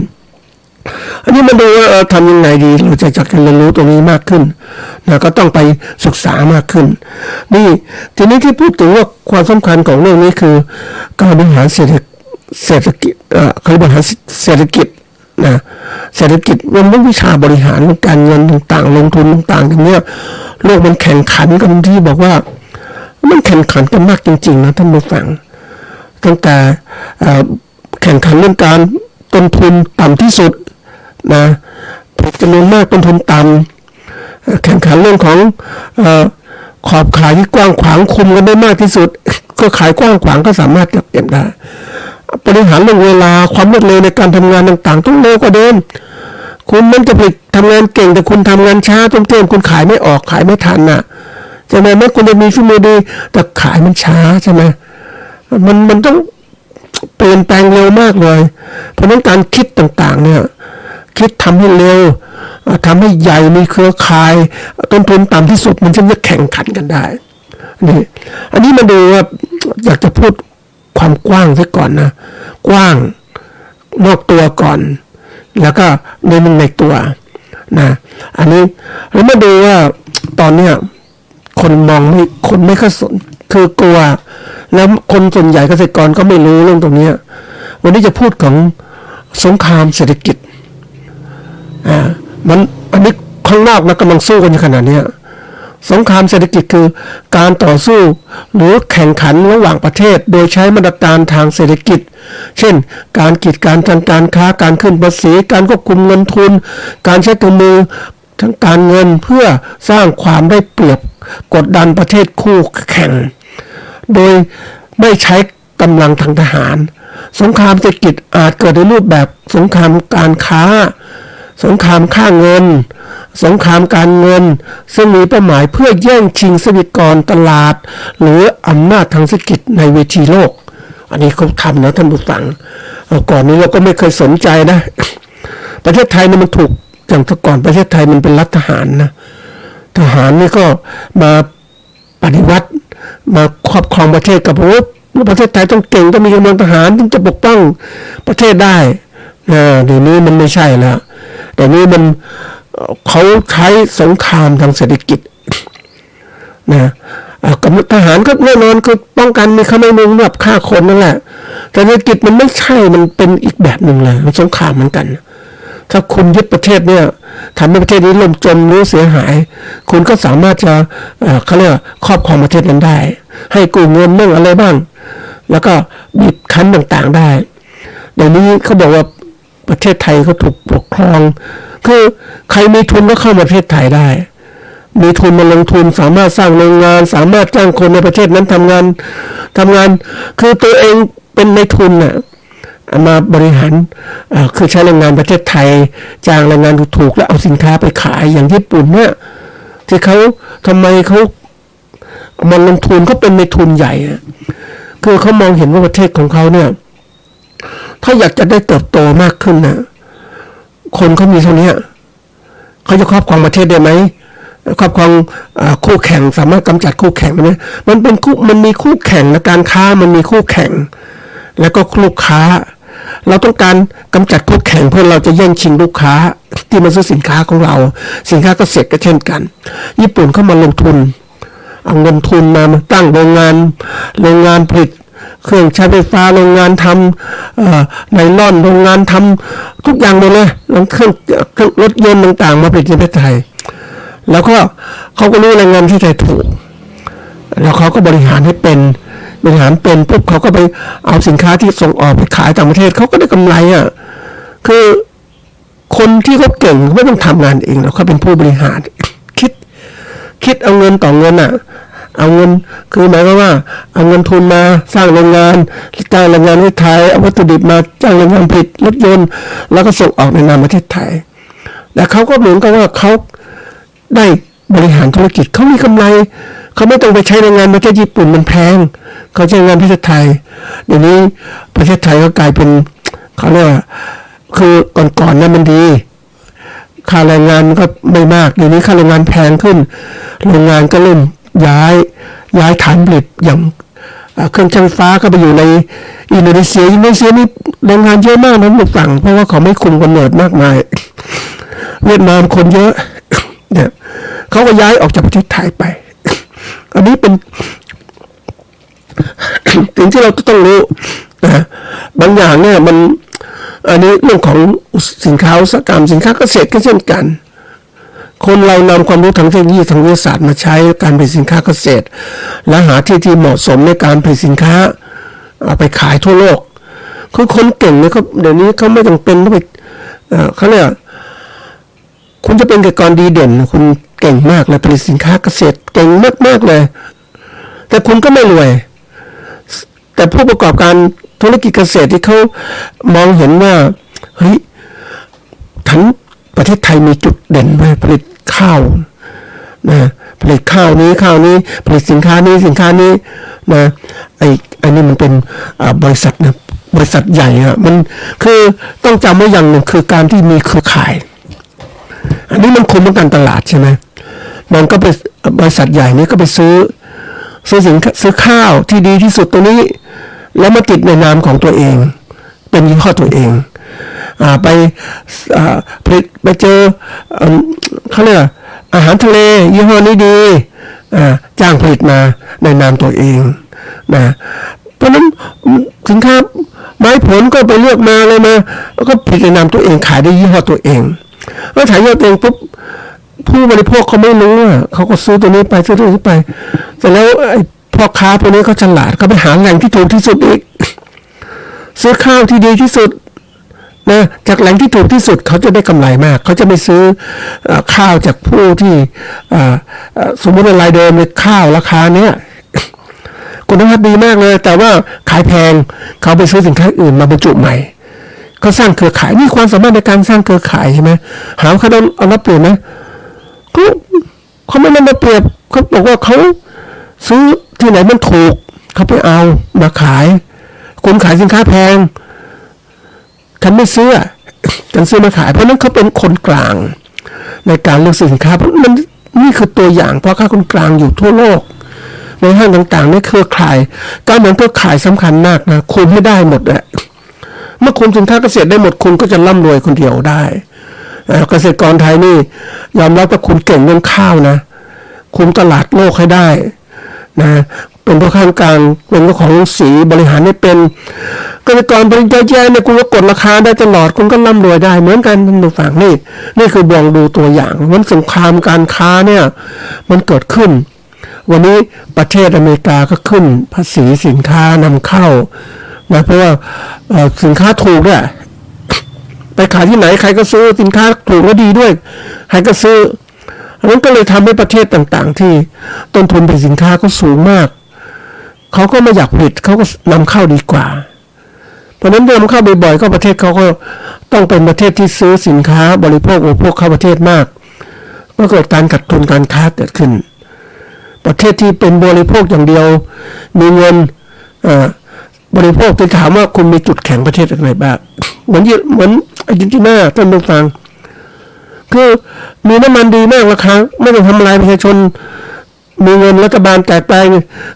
อันนี้มาดูว่าทำยังไงดีเราจะจัดการเรียนรู้ตรงนี้มากขึ้นนะก็ต้องไปศึกษามากขึ้นนี่ทีนี้ที่พูดถึงว่าความสำคัญของเรื่องนี้คือการบริหารเศรษฐกิจการบริหารเศรษฐกิจนะเศรษฐกิจมันเป็นวิชาบริหารการเงินต่างๆลงทุนต่างๆอย่างเนี้ยโลกมันแข่งขันกันที่บอกว่ามันแข่งขันกันมากจริงๆนะท่านผู้ฟังตั้งแต่แข่งขันเรื่องการต้นทุนต่ำที่สุดนะจำนวนมากต้นทุนต่ำแข่งขันเรื่องของขอบขายที่กว้างขวางคุมกันได้มากที่สุดก็ขายกว้างขวางก็สามารถเก็บได้บริหารเรื่องเวลาความรวดเร็วในการทำงานต่างๆต้องเร็วกว่าเดิมคุณมันจะไปทำงานเก่งแต่คุณทำงานช้าต้นเต้นคุณขายไม่ออกขายไม่ทันน่ะใช่ไหมแม้คุณจะมีฝีมือดีแต่ขายมันช้าใช่ไหมมันต้องเปลี่ยนแปลงเร็วมากเลยเพราะนั้นการคิดต่างๆเนี่ยคิดทำให้เร็วทำให้ใหญ่มีเครือข่ายต้นทุนต่ำที่สุดมันจะแข่งขันกันได้นี่อันนี้มาดูว่าอยากจะพูดความกว้างซะก่อนนะกว้างนอกตัวก่อนแล้วก็ในตัวนะอันนี้เรามาดูว่าตอนเนี้ยคนไม่ค่อยสนคือกลัวแล้วคนส่วนใหญ่เกษตรกรก็ไม่รู้เรื่องตรงนี้วันนี้จะพูดของสงครามเศรษฐกิจมันอันนี้ข้างนอกนะกำลังสู้กันขนาดนี้สงครามเศรษฐกิจคือการต่อสู้หรือแข่งขันระหว่างประเทศโดยใช้มาตรการทางเศรษฐกิจเช่นการกีดกันทางการค้าการขึ้นภาษีการควบคุมเงินทุนการใช้เครื่องมือทางการเงินเพื่อสร้างความได้เปรียบกดดันประเทศคู่แข่งโดยไม่ใช้กำลังทางทหารสงครามเศรษฐกิจอาจเกิดในรูปแบบสงครามการค้าสงครามค่าเงินสงครามการเงินซึ่งมีเป้าหมายเพื่อแย่งชิงทรัพยากรตลาดหรืออำนาจทางเศรษฐกิจในเวทีโลกอันนี้เขาทำนะท่านผู้ฟังก่อนนี้เราก็ไม่เคยสนใจนะประเทศไทยเนี่ยมันถูกอย่างแต่ก่อนประเทศไทยมันเป็นรัฐทหารนะทหารนี่ก็มาปฏิวัติมาครอบครองประเทศกับประเทศไทยต้องเก่งต้องมีกำลังทหารถึงจะปกป้องประเทศได้เดี๋ยวนี้มันไม่ใช่แล้วแต่นี้มันเขาใช้สงครามทางเศรษฐกิจนะกับทหารก็แน่นอนคือป้องกันมีขโมยนุ่งแบบฆ่าคนนั่นแหละแต่เศรษฐกิจมันไม่ใช่มันเป็นอีกแบบหนึ่งเลยมันสงครามเหมือนกัน ถ้าคุณยึดประเทศเนี่ยทำให้ประเทศนี้ล่มจมหรือเสียหายคุณก็สามารถจะเขาเรียกครอบครองประเทศนั้นได้ให้กู้เงินเรื่องอะไรบ้างแล้วก็บีบคั้นต่างๆได้เดี๋ยวนี้เขาบอกว่าประเทศไทยเขาถูกปกครองคือใครมีทุนก็เข้ามาประเทศไทยได้มีทุนมาลงทุนสามารถสร้างโรงงานสามารถจ้างคนในประเทศนั้นทำงานคือตัวเองเป็นในทุนน่ะมาบริหารคือใช้แรงงานประเทศไทยจ้างแรงงานถูกๆแล้วเอาสินค้าไปขายอย่างญี่ปุ่นเนี่ยที่เขาทำไมเขามาลงทุนก็เป็นในทุนใหญ่คือเขามองเห็นว่าประเทศของเขาเนี่ยถ้าอยากจะได้เติบโตมากขึ้นนะคนเขามีเท่านี้เขาจะครอบครองประเทศได้ไหมครอบครองคู่แข่งสามารถกำจัดคู่แข่งได้ไหมมันมีคู่แข่งในการค้ามันมีคู่แข่งแล้วก็ลูกค้าเราต้องการกำจัดคู่แข่งเพื่อเราจะแย่งชิงลูกค้าที่มาซื้อสินค้าของเราสินค้าเกษตรก็เช่นกันญี่ปุ่นเข้ามาลงทุนเอาเงินทุนมาตั้งโรงงานผลิตเครื่องใช้ไฟฟ้าโรงงานทำไนลอนโรงงานทำทุกอย่างเลยเครื่องรถยนต์ต่างๆมาผลิตในประเทศไทยแล้วก็เขาก็รู้แรงงานที่ไทยถูกแล้วเขาก็บริหารเป็นปุ๊บเขาก็ไปเอาสินค้าที่ส่งออกไปขายต่างประเทศเขาก็ได้กำไรคือคนที่เขาเก่งไม่ต้องทำงานเองแล้วเขาเป็นผู้บริหารคิดเอาเงินต่อเงินเอาเงินคือหมายความว่าเอาเงินทุนมาสร้างโรงงานจ้างแรงงานในไทยเอาวัตถุดิบมาจ้างแรงงานผลิตรถยนต์แล้วก็ส่งออกในนามประเทศไทยและเขาก็เหมือนกับว่าเขาได้บริหารธุรกิจเขามีกำไรเขาไม่ต้องไปใช้แรงงานประเทศญี่ปุ่นมันแพงเขาใช้แรงงานประเทศไทยเดี๋ยวนี้ประเทศไทยก็กลายเป็นเขาเรียกว่าคือก่อนนั้นมันดีค่าแรงงานมันก็ไม่มากเดี๋ยวนี้ค่าแรงงานแพงขึ้นโรงงานก็เริ่มย้ายฐานผลิตอย่างเครื่องใช้ไฟฟ้าก็ไปอยู่ในอินโดนีเซียนี่แรงงานเยอะมากนะหมดฝั่งเพราะว่าเขาไม่คุมกำเนิดมากมายเวียดนามคนเยอะเนี่ยเขาก็ย้ายออกจากประเทศไทยไปอันนี้เป็นสิ่งที่เราต้องรู้นะบางอย่างเนี่ยมันอันนี้เรื่องของสินค้าอุตสาหกรรมสินค้าเกษตรก็เช่นกันคนเรานำความรู้ทางเทคโนโลยีทางวิทยาศาสตร์มาใช้การผลิตสินค้าเกษตรและหาที่เหมาะสมในการผลิตสินค้าเอาไปขายทั่วโลกคือคนเก่งเนี่ยเขาเดี๋ยวนี้เขาไม่ต้องเป็นต้องไปเขาเรียกคุณจะเป็นเกษตรกรดีเด่นคุณเก่งมากเลยผลิตสินค้าเกษตรเก่งมากเลยแต่คุณก็ไม่รวยแต่ผู้ประกอบการธุรกิจเกษตรที่เขามองเห็นว่าเฮ้ยทั้งประเทศไทยมีจุดเด่นไว้ผลิตข้าวนะผลิตข้าวนี้ผลิตสินค้านี้นะไอ้นี่มันเป็นบริษัทนะบริษัทใหญ่มันคือต้องจำไว้อย่างหนึ่งคือการที่มีเครือข่ายอันนี้มันคุมการตลาดใช่ไหมมันก็ไปบริษัทใหญ่นี้ก็ไปซื้อสินค้าซื้อข้าวที่ดีที่สุดตัวนี้แล้วมาติดในนามของตัวเองเป็นยี่ห้อตัวเองไปผลิตไปเจอเขาเรียกอาหารทะเลยี่ห้อนี้ดีจ้างผลิตมาในนามตัวเองนะเพราะนั้นสินค้าไม้ผลก็ไปเลือกมาเลยมาแล้วก็ผลิตในนามตัวเองขายได้ยี่ห้อตัวเองแล้วขายยี่ห้อตัวเองปุ๊บผู้บริโภคเขาไม่รู้เขาก็ซื้อตัวนี้ไปซื้อตัวนี้ไปแต่แล้วไอ้พ่อค้าพวกนี้เขาฉลาดเขาไปหาแหล่งที่ถูกที่สุดอีกซื้อข้าวที่ดีที่สุดนะจากแหล่งที่ถูกที่สุดเขาจะได้กำไรมากเขาจะไม่ซื้อข้าวจากผู้ที่สมมติว่ารายเดิมในข้าวราคาเนี้ยคุณภาพดีมากเลยแต่ว่าขายแพงเขาไปซื้อสินค้าอื่นมาบรรจุใหม่เขาสร้างเครือข่ายนี่ความสามารถในการสร้างเครือข่ายใช่ไหมหาเขาได้เอารับเปรียบไหมเขาไม่ได้มาเปรียบเขาบอกว่าเขาซื้อที่ไหนมันถูกเขาไปเอามาขายคุณขายสินค้าแพงฉันไม่ซื้อฉันซื้อมาขายเพราะนั้นเขาเป็นคนกลางในการเลือกสินค้าเพราะมันนี่คือตัวอย่างเพราะเขาคนกลางอยู่ทั่วโลกในห้างต่างๆในเครือข่ายการเหมือนเครือข่ายสำคัญมากนะคุมให้ได้หมดแหละเมื่อคุมสินค้าเกษตรได้หมดคุณก็จะร่ำรวยคนเดียวได้เกษตรกรไทยนี่ยอมรับว่าคุณเก่งเรื่องข้าวนะคุมตลาดโลกให้ได้นะ เป็นพ่อค้ากลางเป็นเจ้าของสีบริหารไม่เป็นเกษตรกรผลิตเยอะแยะเนี่ยคุณก็กดราคาได้ตลอดคุณก็ร่ำรวยได้เหมือนกันท่านผู้ฟังนี่คือมองดูตัวอย่างวันสงครามการค้าเนี่ยมันเกิดขึ้นวันนี้ประเทศอเมริกาก็ขึ้นภาษีสินค้านำเข้านะเพราะว่าสินค้าถูกเนี่ยไปขายที่ไหนใครก็ซื้อสินค้าถูกและดีด้วยใครก็ซื้ออันนั้นก็เลยทำให้ประเทศต่างๆที่ต้นทุนผลิตสินค้าก็สูงมากเขาก็ไม่อยากผลิตเขาก็นำเข้าดีกว่าเพราะฉะนั้นนำเข้าบ่อยๆก็ประเทศเขาก็ต้องเป็นประเทศที่ซื้อสินค้าบริโภคเข้าประเทศมากก็เกิดการขาดทุนการค้าเกิดขึ้นประเทศที่เป็นบริโภคอย่างเดียวมีเงินบริโภคจะถามว่าคุณมีจุดแข็งประเทศอะไรบ้างเหมือนอาร์เจนตินาท่านผู้ฟังคือมีน้ำมันดีมากราคาไม่ต้องทำลายประชาชนมีเงินรัฐบาลแจกไป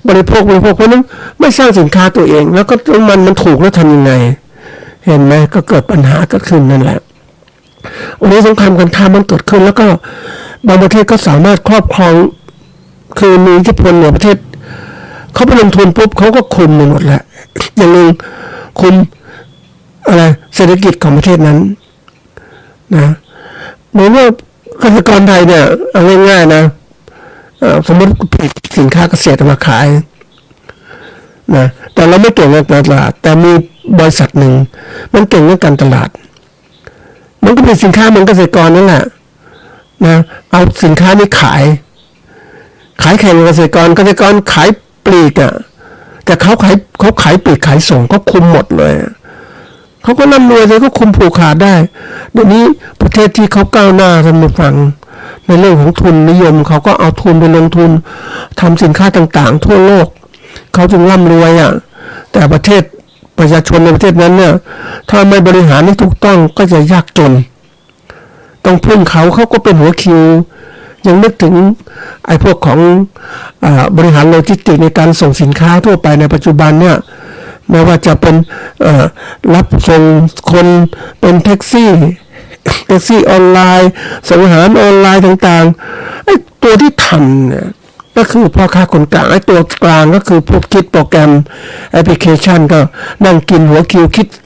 บริโภคเพราะนั้นไม่สร้างสินค้าตัวเองแล้วก็น้ำมันถูกแล้วทำยังไงเห็นไหมก็เกิดปัญหาเกิดขึ้นนั่นแหละวันนี้สงครามการค้ามันเกิดขึ้นแล้วก็บางประเทศก็สามารถครอบครองคือมีอิทธิพลในประเทศเขาไปลงทุนปุ๊บเขาก็คุมหมดแหละอย่างนึงคุมอะไรเศรษฐกิจของประเทศนั้นนะเหมือนว่าเกษตรกรไทยเนี่ยเอาง่ายๆนะสมมติผลิตสินค้าเกษตรมาขายนะแต่เราไม่เก่งเรื่องการตลาดแต่มีบริษัทหนึ่งมันเก่งเรื่องการตลาดมันก็เป็นสินค้าเหมือนเกษตรกรนั่นแหละนะเอาสินค้านี้ขายแข่งกับเกษตรกรขายปลีกอ่ะแต่เขาขายปลีกขายส่งก็คุมหมดเลยเขาก็ร่ำรวยเลยก็คุมผูกขาดได้เดี๋ยวนี้ประเทศที่เขาก้าวหน้าท่านผู้ฟังในเรื่องของทุนนิยมเขาก็เอาทุนไปลงทุนทำสินค้าต่างๆทั่วโลกเขาจึงร่ำรวยอ่ะแต่ประชาชนในประเทศนั้นเนี่ยถ้าไม่บริหารให้ถูกต้องก็จะยากจนต้องพึ่งเขาก็เป็นหัวคิวยังนึกถึงไอ้พวกของบริหารโลจิสติกส์ในการส่งสินค้าทั่วไปในปัจจุบันเนี่ยไม่ว่าจะเป็นรับส่งคนเป็นแท็กซี่ออนไลน์ส่งอาหารออนไลน์ต่างๆไอ้ตัวที่ทำเนี่ยก็คือพ่อค้าคนกลางไอ้ตัวกลางก็คือพวกคิดโปรแกรมแอปพลิเคชันก็นั่งกินหัวคิวคิด30%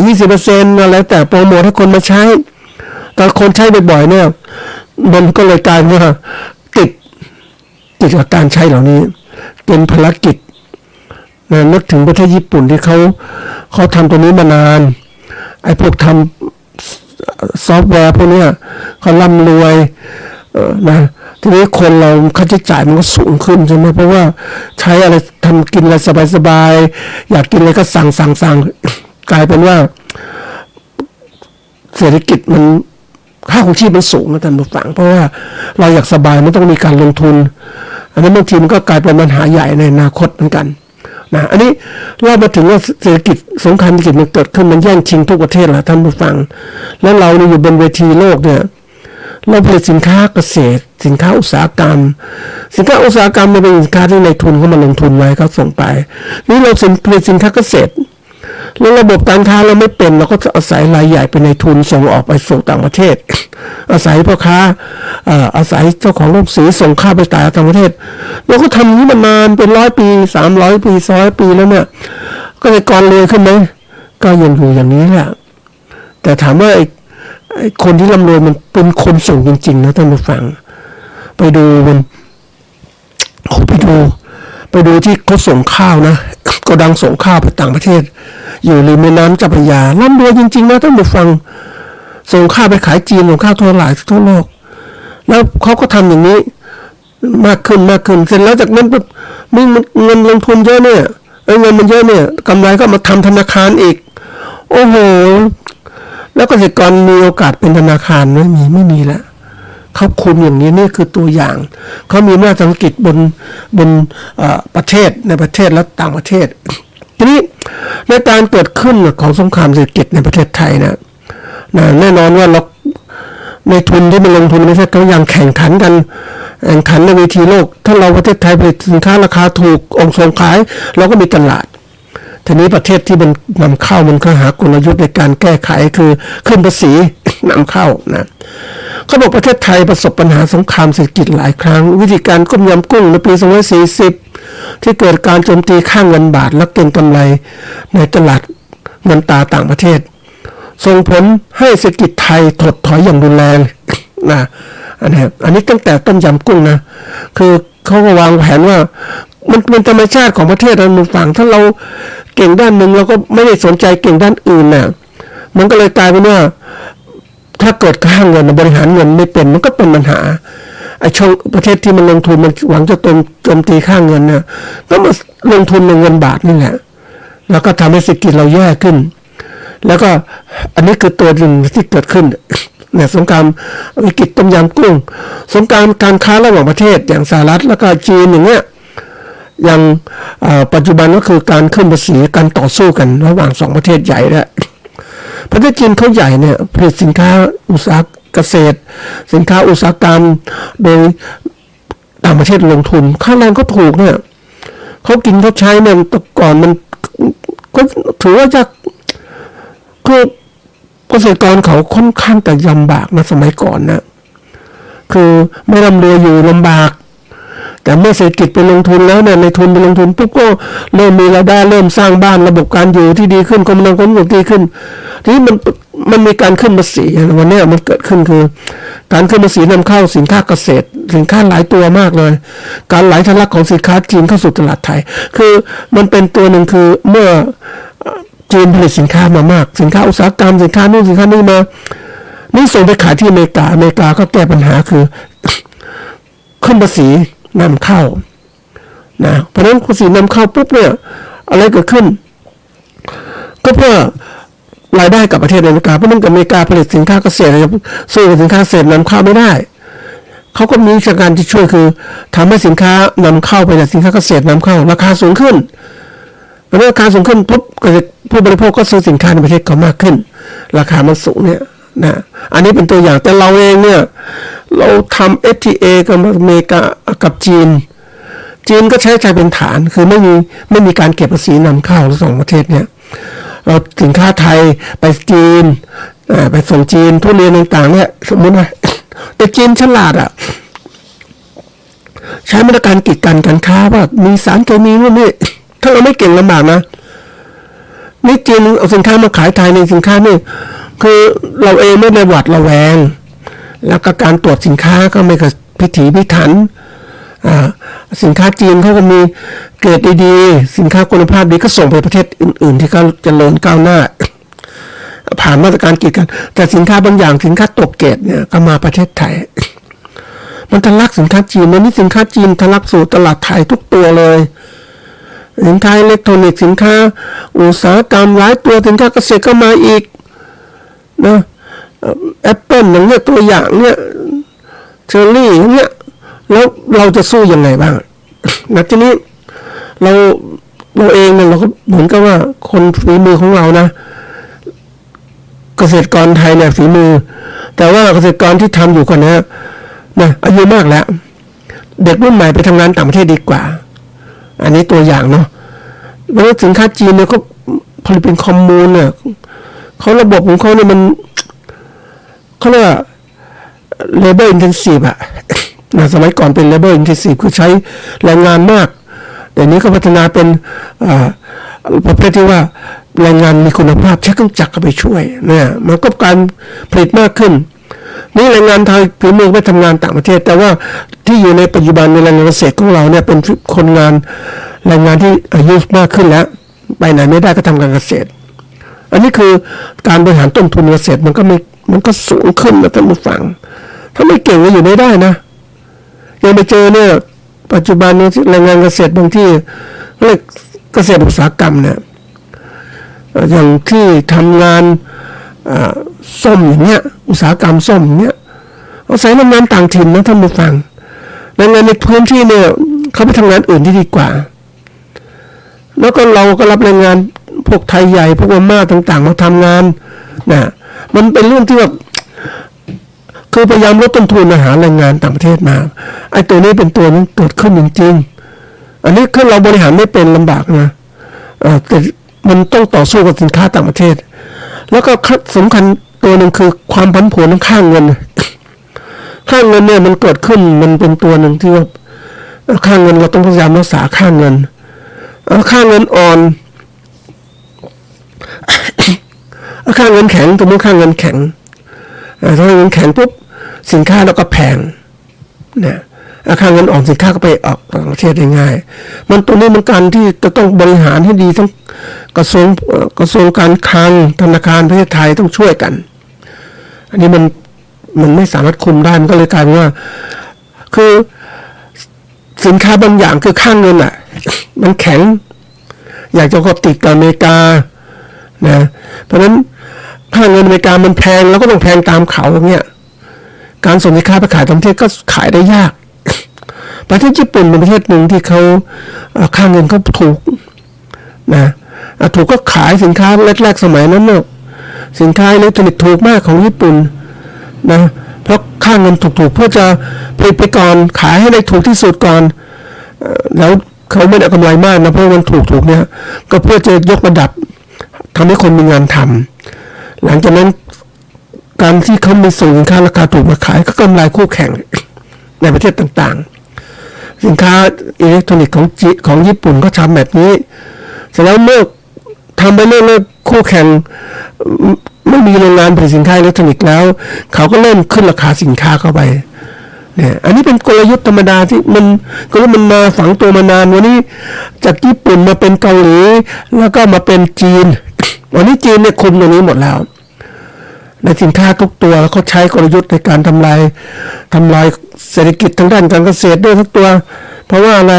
20%อะไรแต่โปรโมทให้คนมาใช้แต่คนใช้บ่อยๆเนี่ยมันก็เลยกลายว่าติดกับการใช้เหล่านี้เป็นภารกิจนึกถึงประเทศญี่ปุ่นที่เขาทำตัวนี้มานานไอ้พวกทำซอฟต์แวร์พวกนี้เขาร่ำรวยนะทีนี้คนเราค่าใช้จ่ายมันก็สูงขึ้นใช่ไหมเพราะว่าใช้อะไรทำกินอะไรสบายๆอยากกินอะไรก็สั่งกลายเป็นว่าเศรษฐกิจมันค่าของชีพมันสูงนะท่านผู้ฟังเพราะว่าเราอยากสบายมันต้องมีการลงทุนอันนั้นบางทีมันก็กลายเป็นปัญหาใหญ่ในอนาคตเหมือนกันนะอันนี้เรามาถึงว่าเศรษฐกิจสงครามเศรษฐกิจมันเกิดขึ้นมันแย่งชิงทุกประเทศแหละท่านผู้ฟังแล้วเราเนี่ยอยู่บนเวทีโลกเนี่ยเราผลิตสินค้าเกษตรสินค้าอุตสาหกรรมเนี่ยเป็นสินค้าที่ในทุนเขามาลงทุนไว้เขาส่งไปนี่เราผลิตสินค้าเกษตรแล้วระบบการค้าเราไม่เป็นเราก็จะอาศัยรายใหญ่เป็นในทุนส่งออกไปสู่ต่างประเทศอาศัยพ่อค้าอาศัยเจ้าของโรงสีส่งข้าวไปต่างประเทศเราก็ทำนี้มานานเป็น100 ปี300 ปี200 ปีแล้วเนี่ยก็จะก่อนรวยขึ้นไหมก็ยังอยู่อย่างนี้แหละแต่ถามว่าไอ้คนที่ร่ำรวยมันเป็นคนส่งจริงๆนะท่านผู้ฟังไปดูที่เขาส่งข้าวนะก็ดังส่งข้าวไปต่างประเทศอยู่ริมแม่น้ำเจ้าพระยาร่ำรวยจริงๆนะท่านผู้ฟังส่งข้าวไปขายจีนส่งข้าวทั่วโลกแล้วเขาก็ทำอย่างนี้มากขึ้นเสร็จแล้วจากนั้นปุ๊บมีเงินลงทุนเยอะเนี่ยเงินมันเยอะเนี่ยกำไรก็มาทำธนาคารอีกโอ้โหแล้วเกษตรกรมีโอกาสเป็นธนาคารไม่มีแล้วเขาคุมอย่างนี้นี่คือตัวอย่างเขามีอำนาจทางธุรกิจบนประเทศในประเทศและต่างประเทศทีนี้ในการเกิดขึ้นของสงครามเศรษฐกิจในประเทศไทยนะแน่นอนว่าเราในทุนที่มาลงทุนในประเทศเขายังแข่งขันในเวทีโลกถ้าเราประเทศไทยผลิตสินค้าราคาถูกส่งขายเราก็มีตลาด ทีนี้ประเทศที่มันนำเข้ามันก็หากลยุทธ์ในการแก้ไขคือขึ้นภาษี นำเข้านะเขาบอกประเทศไทยประสบปัญหาสงครามเศรษฐกิจหลายครั้งวิธีการก้มยำกุ้งในปี2540ที่เกิดการโจมตีค่าเงินบาทและเก็งกำไรในตลาดเงินตราต่างประเทศส่งผลให้เศรษฐกิจไทยถดถอยอย่างรุนแรงนะอันนี้ตั้งแต่ต้มยำกุ้งนะคือเขาก็วางแผนว่ามันเป็นธรรมชาติของประเทศเราฝั่งถ้าเราเก่งด้านหนึ่งเราก็ไม่ได้สนใจเก่งด้านอื่นน่ะมันก็เลยกลายเป็นว่าถ้าเกิดค่าเงินบริหารเงินไม่เป็นมันก็เป็นปัญหาไอ้ช่องประเทศที่มันลงทุนมันหวังจะโจมตีค่าเงินเนี่ยก็มาลงทุนในเงินบาทนี่แหละแล้วก็ทำให้เศรษฐกิจเราแย่ขึ้นแล้วก็อันนี้คือตัวหนึ่งที่เกิดขึ้นเนี่ยสงครามวิกฤตต้มยำกุ้งสงครามการค้าระหว่างประเทศอย่างสหรัฐแล้วก็จีนอย่างเงี้ยอย่างปัจจุบันก็คือการขึ้นภาษีการต่อสู้กันระหว่างสองประเทศใหญ่และประเทศจีนเขาใหญ่เนี่ยผลิตสินค้าอุตสาหเกษตรสินค้าอุตสาหกรรมโดยต่างประเทศลงทุนค่าแรงก็ถูกเนี่ยเขากินเขาใช้เนี่ยแต่ก่อนมันก็ถือว่าจะคือเกษตรกรเขาค่อนข้างแต่ลำบากนะสมัยก่อนนะคือไม่ร่ำรวยอยู่ลำบากแต่เมื่อเศรษฐกิจไปลงทุนแล้วเนี่ยในทุนไปลงทุนปุ๊บก็เริ่มมีรายได้เริ่มสร้างบ้านระบบการอยู่ที่ดีขึ้นคมนาคมดีขึ้นทีนี้มันมีการขึ้นภาษีวันนี้มันเกิดขึ้นคือการขึ้นภาษีนำเข้าสินค้าเกษตรสินค้าหลายตัวมากเลยการไหลทะลักของสินค้าจีนเข้าสู่ตลาดไทยคือมันเป็นตัวหนึ่งคือเมื่อจีนผลิตสินค้ามามากสินค้าอุตสาหกรรมสินค้านู่นสินค้านี่มานี่ส่งไปขายที่อเมริกาก็แก้ปัญหาคือขึ้นภาษีนำเข้านะเพราะฉะนั้นภาษีนำเข้าปุ๊บเนี่ยอะไรเกิดขึ้นก็เพื่อรายได้กับประเทศอเมริกาเพราะนั่นกับอเมริกาผลิตสินค้าเกษตรสู้กับสินค้าเกษตรนำเข้าไม่ได้เขาก็มีการที่ช่วยคือทำให้สินค้านำเข้าไปในสินค้าเกษตรนำเข้าราคาสูงขึ้นเมื่อราคาสูงขึ้นปุ๊บผู้บริโภคก็ซื้อสินค้าในประเทศเขามากขึ้นราคามันสูงเนี่ยนะอันนี้เป็นตัวอย่างแต่เราเองเนี่ยเราทำ FTA กับอเมริกากับจีนก็ใช้ใจเป็นฐานคือไม่มีการเก็บภาษีนำเข้าทั้งสองประเทศเนี่ยเราสินค้าไทยไปจีนไปส่งจีนทุเรียนต่างๆเนี่ยสมมติว่าแต่จีนฉลาดอ่ะใช้มาตรการกีดกันการค้าว่ามีสารเคมีนู่นนี่ถ้าเราไม่เก่งลำบากนะนี่จีนเอาสินค้ามาขายไทยในสินค้านี่คือเราเองไม่ได้หวาดระแวงแล้วก็การตรวจสินค้าก็ไม่กับพิถีพิถันสินค้าจีนเขาก็มีเกรดดีๆสินค้าคุณภาพดีก็ส่งไปประเทศอื่นๆที่เขาเจริญก้าวหน้าผ่านมาตรการกีดกันแต่สินค้าบางอย่างสินค้าตกเกรดเนี่ยก็มาประเทศไทยมันทะลักสินค้าจีนนี่สินค้าจีนทะลักสู่ตลาดไทยทุกตัวเลยสินค้าอิเล็กทรอนิกส์สินค้าอุตสาหกรรมหลายตัวสินค้าเกษตรก็มาอีกนะแอปเปิลอย่างเนี้ยตัวอย่างเนี้ยเชอร์รี่อย่างเนี้ยแล้วเราจะสู้ยังไงบ้างนะทีนี้เราเองเนี่ยเราก็เหมือนกับว่าคนฝีมือของเรานะเกษตรกรไทยเนี่ยฝีมือแต่ว่าเกษตรกรที่ทำอยู่คนนี้นะอายุมากแล้วเด็กรุ่นใหม่ไปทำงานต่างประเทศดีกว่าอันนี้ตัวอย่างเนาะเพราะสินค้าจีนเนี่ยเขาผลิตเป็นคอมมูนเนี่ยเขาระบบของเขาเนี่ยมันเขาเรียกว่า labor intensive อะนะสมัยก่อนเป็น labor intensive คือใช้แรงงานมากแต่นี้ก็พัฒนาเป็นประเภทที่ว่าแรงงานมีคุณภาพใช้เครื่องจักรเข้าไปช่วยเนี่ยมันก็การผลิตมากขึ้นนี่แรงงานไทยฝีมือไปทำงานต่างประเทศแต่ว่าที่อยู่ในปัจจุบันในแรงงานเกษตรของเราเนี่ยเป็นคนงานแรงงานที่อายุมากขึ้นแล้วไปไหนไม่ได้ก็ทำการเกษตรอันนี้คือการบริหารต้นทุนเกษตรมันก็สูงขึ้นนะท่านผู้ฟังถ้าไม่เก่งก็อยู่ไม่ได้นะยังไปเจอเนี่ยปัจจุบันนี้แรงงานเกษตรบางที่เรียกเกษตรอุตสาหกรรมเนี่ยอย่างที่ทำงานส้มอย่างเงี้ยอุตสาหกรรมส้มอย่างเงี้ยอาศัยแรงงานต่างถิ่นนะท่านผู้ฟังแรงงานในพื้นที่เนี่ยเขาไปทำงานอื่นที่ดีกว่าแล้วก็เราก็รับแรงงานพวกไทยใหญ่พวกพม่าต่างๆมาทำงานนะมันเป็นเรื่องที่แบบคือพยายามลดต้นทุนหาแรงงานต่างประเทศมาไอ้ตัวนี้เป็นตัวนึงเกิดขึ้นจริงๆอันนี้คือเราบริหารไม่เป็นลำบากนะแต่ มันต้องต่อสู้กับสินค้าต่างประเทศแล้วก็สำคัญตัวหนึ่งคือความผันผวนของค่าเงินค่าเงินเนี่ยมันเกิดขึ้นมันเป็นตัวหนึ่งที่ว่าค่าเงินเราต้องพยายามรักษาค่าเงินค่าเงินอ่อนค่าเงินแข็งตัวนี้ค่าเงินแข็งถ้าเงินแข็งปุ๊บสินค้าเราก็แพงเนี่ยค่าเงินอ่อนสินค้าก็ไปออกต่างประเทศได้ง่ายมันตัวนี้มันการที่จะต้องบริหารให้ดีทั้งกระทรวงการคลังธนาคารประเทศไทยต้องช่วยกันอันนี้มันไม่สามารถคุมได้มันก็เลยกลายเป็นว่าคือสินค้าบางอย่างคือค่าเงินมันแข็งอยากจะก็ติดกับอเมริกานะเพราะฉะนั้นค่าเงินอเมริกามันแพงแล้วก็ต้องแพงตามเขาอย่างเงี้ยการส่งสินค้าไปขายต่างประเทศก็ขายได้ยากประเทศญี่ปุ่นเป็นประเทศหนึ่งที่เขาค่าเงินเขาถูกนะถูกก็ขายสินค้าแรกๆสมัยนั้นเนี่ยสินค้าอิเล็กทรอนิกส์ถูกมากของญี่ปุ่นนะเพราะค่าเงินถูกๆเพื่อจะผลิตไปก่อนขายให้ได้ถูกที่สุดก่อนแล้วเขาไม่ได้กำไรมากนะเพราะมันถูกเนี่ยก็เพื่อจะยกระดับทำให้คนมีงานทำหลังจากนั้นการที่เขามีส่งสินค้าราคาถูกมาขายก็กำไรคู่แข่งในประเทศต่างๆสินค้าอิเล็กทรอนิกส์ของญี่ปุ่นก็ทำแบบนี้เสร็จแล้วเมื่อทำไปเรื่อยๆคู่แข่งไม่มีโรงงานผลิตสินค้าอิเล็กทรอนิกส์แล้วเขาก็เริ่มขึ้นราคาสินค้าเข้าไปเนี่ยอันนี้เป็นกลยุทธ์ธรรมดาที่มันมาฝังตัวมานานวันนี้จากญี่ปุ่นมาเป็นเกาหลีแล้วก็มาเป็นจีนวันนี้จีนเนี่ยคุมตรงนี้หมดแล้วในสินค้าทุกตัวแล้วเขาใช้กลยุทธ์ในการทำลายเศรษฐกิจทางด้านการเกษตรด้วยทุกตัวเพราะว่าอะไร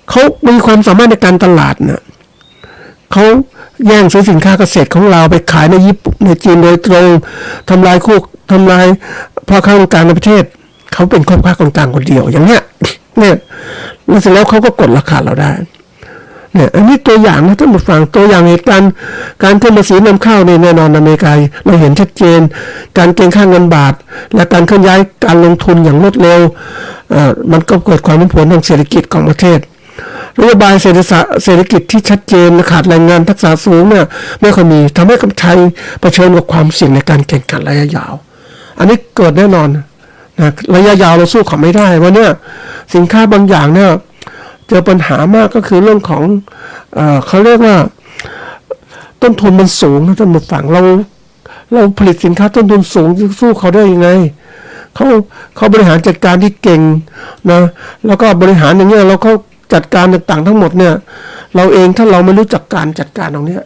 เขามีความสามารถในการตลาดนะเขาแย่งซื้อสินค้าเกษตรของเราไปขายในญี่ปุ่นในจีนโดยตรงทำลายพ่อค้าคนกลางในประเทศเขาเป็นพ่อค้าคนกลางคนเดียวอย่างเนี้ยเนี่ยแล้วเสร็จแล้วเขาก็กดราคาเราได้เนี่ยอันนี้ตัวอย่างนะท่านผู้ฟังตัวอย่างเหตุการณ์การขึ้นภาษีนำเข้าในแน่นอนอเมริกาเราเห็นชัดเจนการเก็งค่าเงินบาทและการเคลื่อนย้ายการลงทุนอย่างรวดเร็วมันก็เกิดความผันผวนทางเศรษฐกิจของประเทศนโยบายเศรษฐกิจที่ชัดเจนขาดแรงงานทักษะสูงเนี่ยไม่ค่อยมีทำให้คนไทยเผชิญกับความเสี่ยงในการแข่งขันระยะยาวอันนี้เกิดแน่นอนนะระยะยาวเราสู้เขาไม่ได้วันนี้สินค้าบางอย่างเนี่ยเจอปัญหามากก็คือเรื่องของเขาเรียกว่าต้นทุนมันสูงนะท่านผู้ฟังเราผลิตสินค้าต้นทุนสูงจะสู้เขาได้ยังไงเขาบริหารจัดการที่เก่งนะแล้วก็บริหารอย่างเงี้ยเราเขาจัดการต่างๆทั้งหมดเนี่ยเราเองถ้าเราไม่รู้จักการจัดการตรงนี้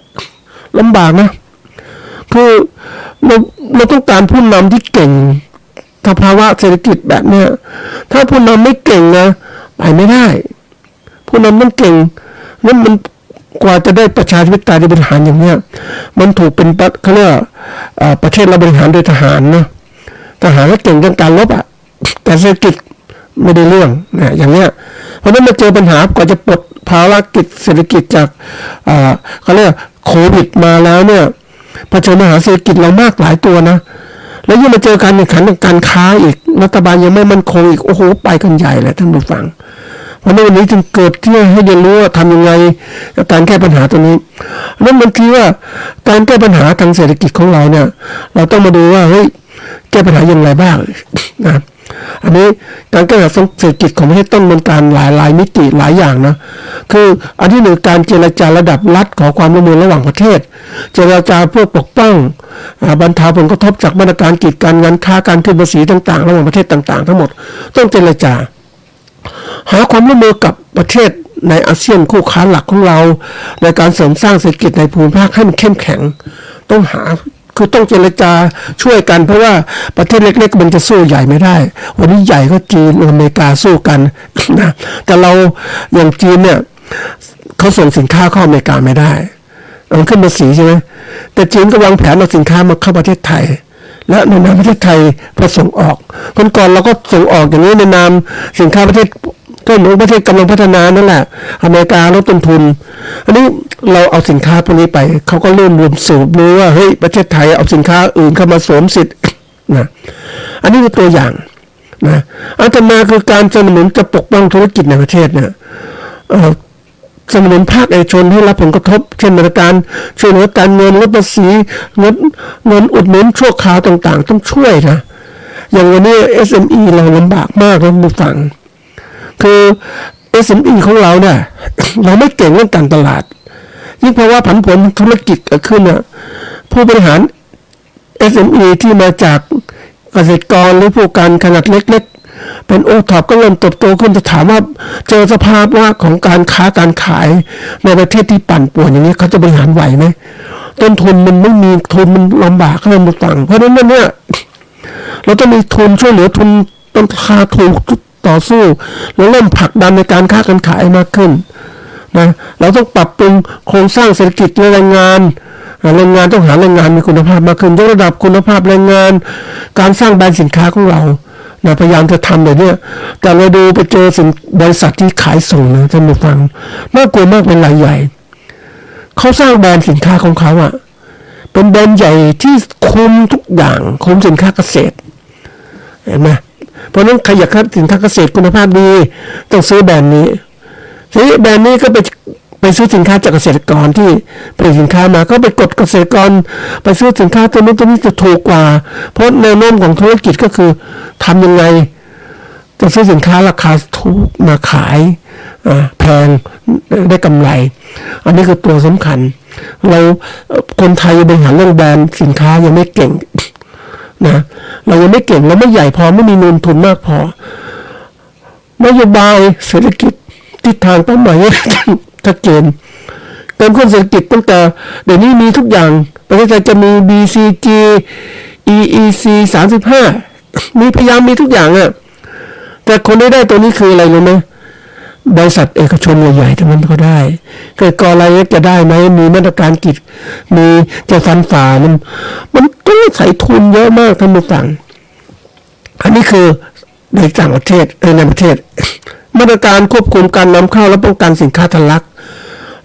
ลำบากนะคือเราต้องการผู้นำที่เก่งสภาวะเศรษฐกิจแบบเนี้ยถ้าผู้นำไม่เก่งนะไปไม่ได้ผู้นำต้องเก่งนั่นมันกว่าจะได้ประชาธิปไตยบริหารอย่างเนี้ยมันถูกเป็นเขาเรียกประเทศเราบริหารโดยทหารนะทหารก็เก่งเรื่องการรบแต่เศรษฐกิจไม่ได้เรื่องนะอย่างเนี้ยเพราะนั้นมาเจอปัญหากว่าจะปลดภารกิจเศรษฐกิจจากเขาเรียกโควิดมาแล้วเนี่ยเผชิญปัญหาเศรษฐกิจเรามากหลายตัวนะแล้วยังมาเจอการแข่งขันทางการค้าอีกรัฐบาลยังไม่มั่นคงอีกโอ้โหไปกันใหญ่เลยท่านผู้ฟังเพราะวันนี้จึงเกิดที่ให้เรียนรู้ว่าทำยังไงการแก้ปัญหาตัวนี้นั่นบางทีว่าการแก้ปัญหาทางเศรษฐกิจของเราเนี่ยเราต้องมาดูว่าเฮ้ยแก้ปัญหาอย่างไรบ้างนะอันนี้การแก้ปัญหาเศรษฐกิจของประเทศต้องดำเนินการหลายมิติหลายอย่างนะคืออันที่หนึ่งการเจรจาระดับรัฐขอความร่วมมือระหว่างประเทศเจรจาเพื่อปกป้องบรรเทาผลกระทบจากมาตรการกีดกันงานค้าการขึ้นภาษีต่างๆระหว่างประเทศต่างๆทั้งหมดต้องเจรจาหาความร่วมมือกับประเทศในอาเซียนคู่ค้าหลักของเราในการเสริมสร้างเศรษฐกิจในภูมิภาคให้มันเข้มแข็งต้องเจรจาช่วยกันเพราะว่าประเทศเล็กๆมันจะสู้ใหญ่ไม่ได้วันนี้ใหญ่ก็จีนอเมริกาสู้กันนะแต่เราอย่างจีนเนี่ยเขาส่งสินค้าเข้าอเมริกาไม่ได้มันขึ้นภาษีใช่ไหมแต่จีนก็วางแผนเอาสินค้ามาเข้าประเทศไทยและในนามประเทศไทยเพื่อส่งออกก่อนเราก็ส่งออกอย่างนี้ในนามสินค้าประเทศก็เหมือนประเทศกำลังพัฒนานั่นแหละอเมริกาลดต้นทุนอันนี้เราเอาสินค้าพวกนี้ไปเขาก็เริ่มรวมสูบรู้ว่าเฮ้ยประเทศไทยเอาสินค้าอื่นเข้ามาสวมสิทธิ์นะอันนี้คือตัวอย่างนะอันต่อมาคือการสนับสนุนจะปกป้องธุรกิจในประเทศเนี่ย สนับสนุนภาคเอกชนให้รับผลกระทบเช่นมาตรการช่วยเหลือการเงินลดภาษีเงินอุดหนุนชั่วคราวต่างๆต้องช่วยนะอย่างวันนี้ SME เราลำบากมากนะผู้ฟังคือ SME ของเราเนี่ย เราไม่เก่งเรื่องการตลาดยิ่งเพราะว่าผันผวนธุรกิจเกิดขึ้นนะผู้บริหาร SME ที่มาจากเกษตรกรหรือผู้การขนาดเล็กๆเป็นโอท็อปก็เริ่มเติบโตขึ้นจะถามว่าเจอสภาพว่าของการค้าการขายในประเทศที่ปั่นป่วนอย่างนี้เขาจะบริหารไหวไหมต้นทุนมันไม่มีทุนมันลำบากเริ่มต่างเพราะฉะนั้นเนี่ยเราต้องมีทุนช่วยเหลือทุนต้นราคาถูกต่อสู้แล้วเริ่มผลักดันในการค้าการขายมากขึ้นนะเราต้องปรับปรุงโครงสร้างเศรษฐกิจและแรงงานต้องหาแรงงานมีคุณภาพมากขึ้นยกระดับคุณภาพแรงงานการสร้างแบรนด์สินค้าของเรานะพยายามจะทำแบบนี้แต่เราดูไปเจอบริษัทที่ขายส่งนะท่านผู้ฟังน่ากลัวมากเป็นรายใหญ่เขาสร้างแบรนด์สินค้าของเขาอะเป็นแบรนด์ใหญ่ที่คุมทุกอย่างคุมสินค้าเกษตรเห็นไหมเพราะนั้นใครอยากได้สินค้าเกษตรคุณภาพดีต้องซื้อแบรนด์นี้ทีนี้แบรนด์นี้ก็ไปซื้อสินค้าจากเกษตรกรที่ผลิตสินค้ามาก็ไปกดเกษตรกรไปซื้อสินค้าตัวนู้นตัวนี้จะถูกกว่าเพราะแนวโน้มของธุรกิจก็คือทำยังไงจะซื้อสินค้าราคาถูกมาขายแพงได้กำไรอันนี้คือตัวสำคัญเราคนไทยบริหารเรื่องแบรนด์สินค้ายังไม่เก่งนะเรายังไม่เก่งเราไม่ใหญ่พอไม่มีเงินทุนมากพอนโยบายเศรษฐกิจทิศทางเป้าหมายชัดเจนเติมข้นเศรษฐกิจตั้งแต่เดี๋ยวนี้มีทุกอย่างประเทศไทยจะมี BCG EEC 35มีพยายามมีทุกอย่างอ่ะแต่คนได้ตัวนี้คืออะไรรู้ไหมบริษัทเอกชนใหญ่ๆทั้งนั้นก็ได้เกิดก่ออะไรจะได้ไหมมีมาตรการกิจมีจะฟันฝ่ามันต้องใส่ทุนเยอะมากท่านผู้ฟังอันนี้คือในต่างประเทศในประเทศมาตรการควบคุมการนำเข้าและป้องกันสินค้าทะลัก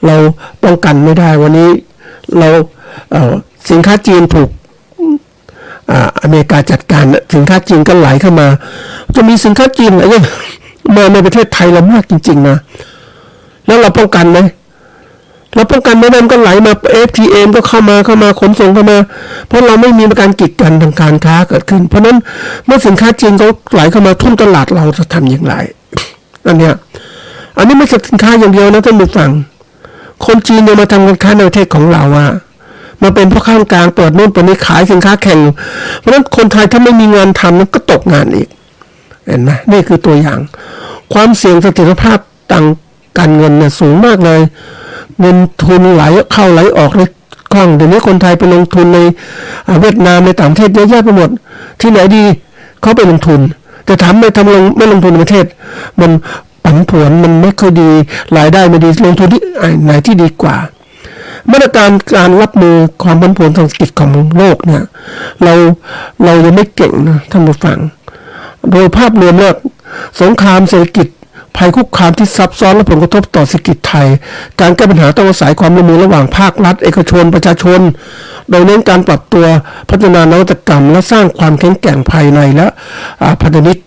เราป้องกันไม่ได้วันนี้เราสินค้าจีนถูกอเมริกาจัดการสินค้าจีนก็ไหลเข้ามาจะมีสินค้าจีนอะไรมาในประเทศไทยเรามากจริงๆนะแล้วเราป้องกันไหมเราป้องกันไม่ได้มันก็ไหลมา FTM ก็เข้ามาขนส่งเข้ามาเพราะเราไม่มีการกีดกันทางการค้าเกิดขึ้นเพราะนั้นเมื่อสินค้าจีนเขาไหลเข้ามาทุ่มตลาดเราจะทำอย่างไรอันนี้ไม่ใช่สินค้าอย่างเดียวนะท่านผู้ฟังคนจีนเนี่ยมาทำการค้าในประเทศของเราอะมาเป็นพ่อค้ากลางเปิดนู่นเปิดนี่ขายสินค้าแข่งเพราะฉะนั้นคนไทยถ้าไม่มีงานทำนั้นก็ตกงานอีกเห็นไหมนี่คือตัวอย่างความเสี่ยงเสถียรภาพต่างการเงินเนี่ยสูงมากเลยเงินทุนไหลเข้าไหลออกเลยคล่องเดี๋ยวนี้คนไทยไปลงทุนในเวียดนามในต่างประเทศเยอะแยะไปหมดที่ไหนดีเขาไปลงทุนแต่ถามไม่ลงทุนในประเทศมันผันผวนมันไม่ค่อยดีรายได้ไม่ดีลงทุนที่ไหนที่ดีกว่ามาตรการรับมือความผันผวนทางเศรษฐกิจของโลกเนี่ยเรายังไม่เก่งนะท่านผู้ฟังโดยภาพรวมแล้วสงครามเศรษฐกิจภัยคุกคามที่ซับซ้อนและผลกระทบต่อเศรษฐกิจไทยการแก้ปัญหาต้องอาศัยความร่วมมือระหว่างภาครัฐเอกชนประชาชนโดยเน้นการปรับตัวพัฒนานวัตกรรมและสร้างความแข็งแกร่งภายในและพันธมิตร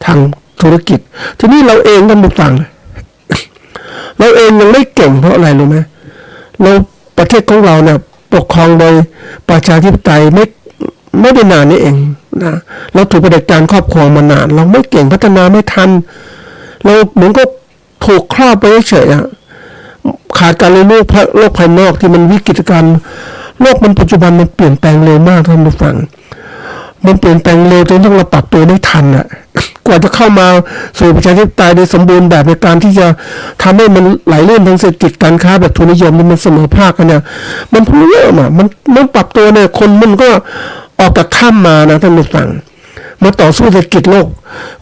ทางธุรกิจทีนี้เราเองท่านผู้ฟังเราเองยังไม่เก่งเพราะอะไรรู้ไหมเราประเทศของเราเนี่ยปกครองโดยประชาธิปไตยไม่ได้นานนี้เองนะเราถูกเผด็จการครอบครองมานานเราไม่เก่งพัฒนาไม่ทันเราเหมือนก็ถูกครอบไปเฉยๆขาดการเรียนรู้โลกภายนอกที่มันวิกฤตการณ์โลกมันปัจจุบันมันเปลี่ยนแปลงเร็วมากท่านผู้ฟังมันเปลี่ยนแปลงเร็วจนต้องเราปรับตัวไม่ทันกว่าจะเข้ามาสู่ประชาธิปไตยโดยสมบูรณ์แบบในการที่จะทำให้มันไหลลื่นทางเศรษฐกิจการค้าแบบทุนนิยมมันเสมอภาคกันเนี่ยมันเริ่มมันปรับตัวเนี่ยคนมันก็ออกจากถ้ำมานะท่านผู้ฟังมาต่อสู้เศรษฐกิจโลก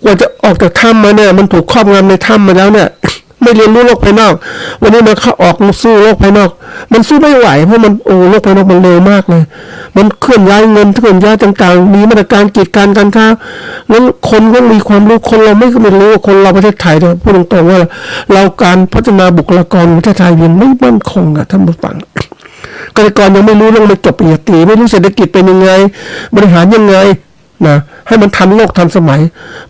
กว่าจะออกจากถ้ำมาเนี่ยมันถูกครอบงำในถ้ำมาแล้วเนี่ยไม่เรียนรู้โลกภายนอกวันนี้มันเข้าออกสู้โลกภายนอกมันสู้ไม่ไหวเพราะมันโลกภายนอกมันเร็วมากเลยมันเคลื่อนย้ายเงินเคลื่อนย้ายต่างๆมีมาตรการกีดกันการค้าแล้วคนก็มีความรู้คนเราไม่รู้คนเราประเทศไทยเนี่ยพูดตรงๆว่าเราการพัฒนาบุคลากรประเทศไทยยังไม่มั่นคงท่านผู้ฟังเกษตรกรยังไม่รู้เรื่องไม่จบปริญญาตรีไม่รู้เศรษฐกิจเป็นยังไงบริหารยังไง นะให้มันทันโลกทันสมัย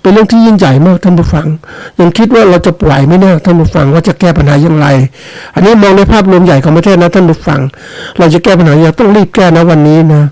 เป็นเรื่องที่ยิ่งใหญ่มากท่านผู้ฟังยังคิดว่าเราจะปล่อยไหมเนี่ยท่านผู้ฟังว่าจะแก้ปัญหาอย่างไรอันนี้มองในภาพรวมใหญ่ของประเทศนะท่านผู้ฟังเราจะแก้ปัญหาอย่างต้องรีบแก้นะวันนี้นะ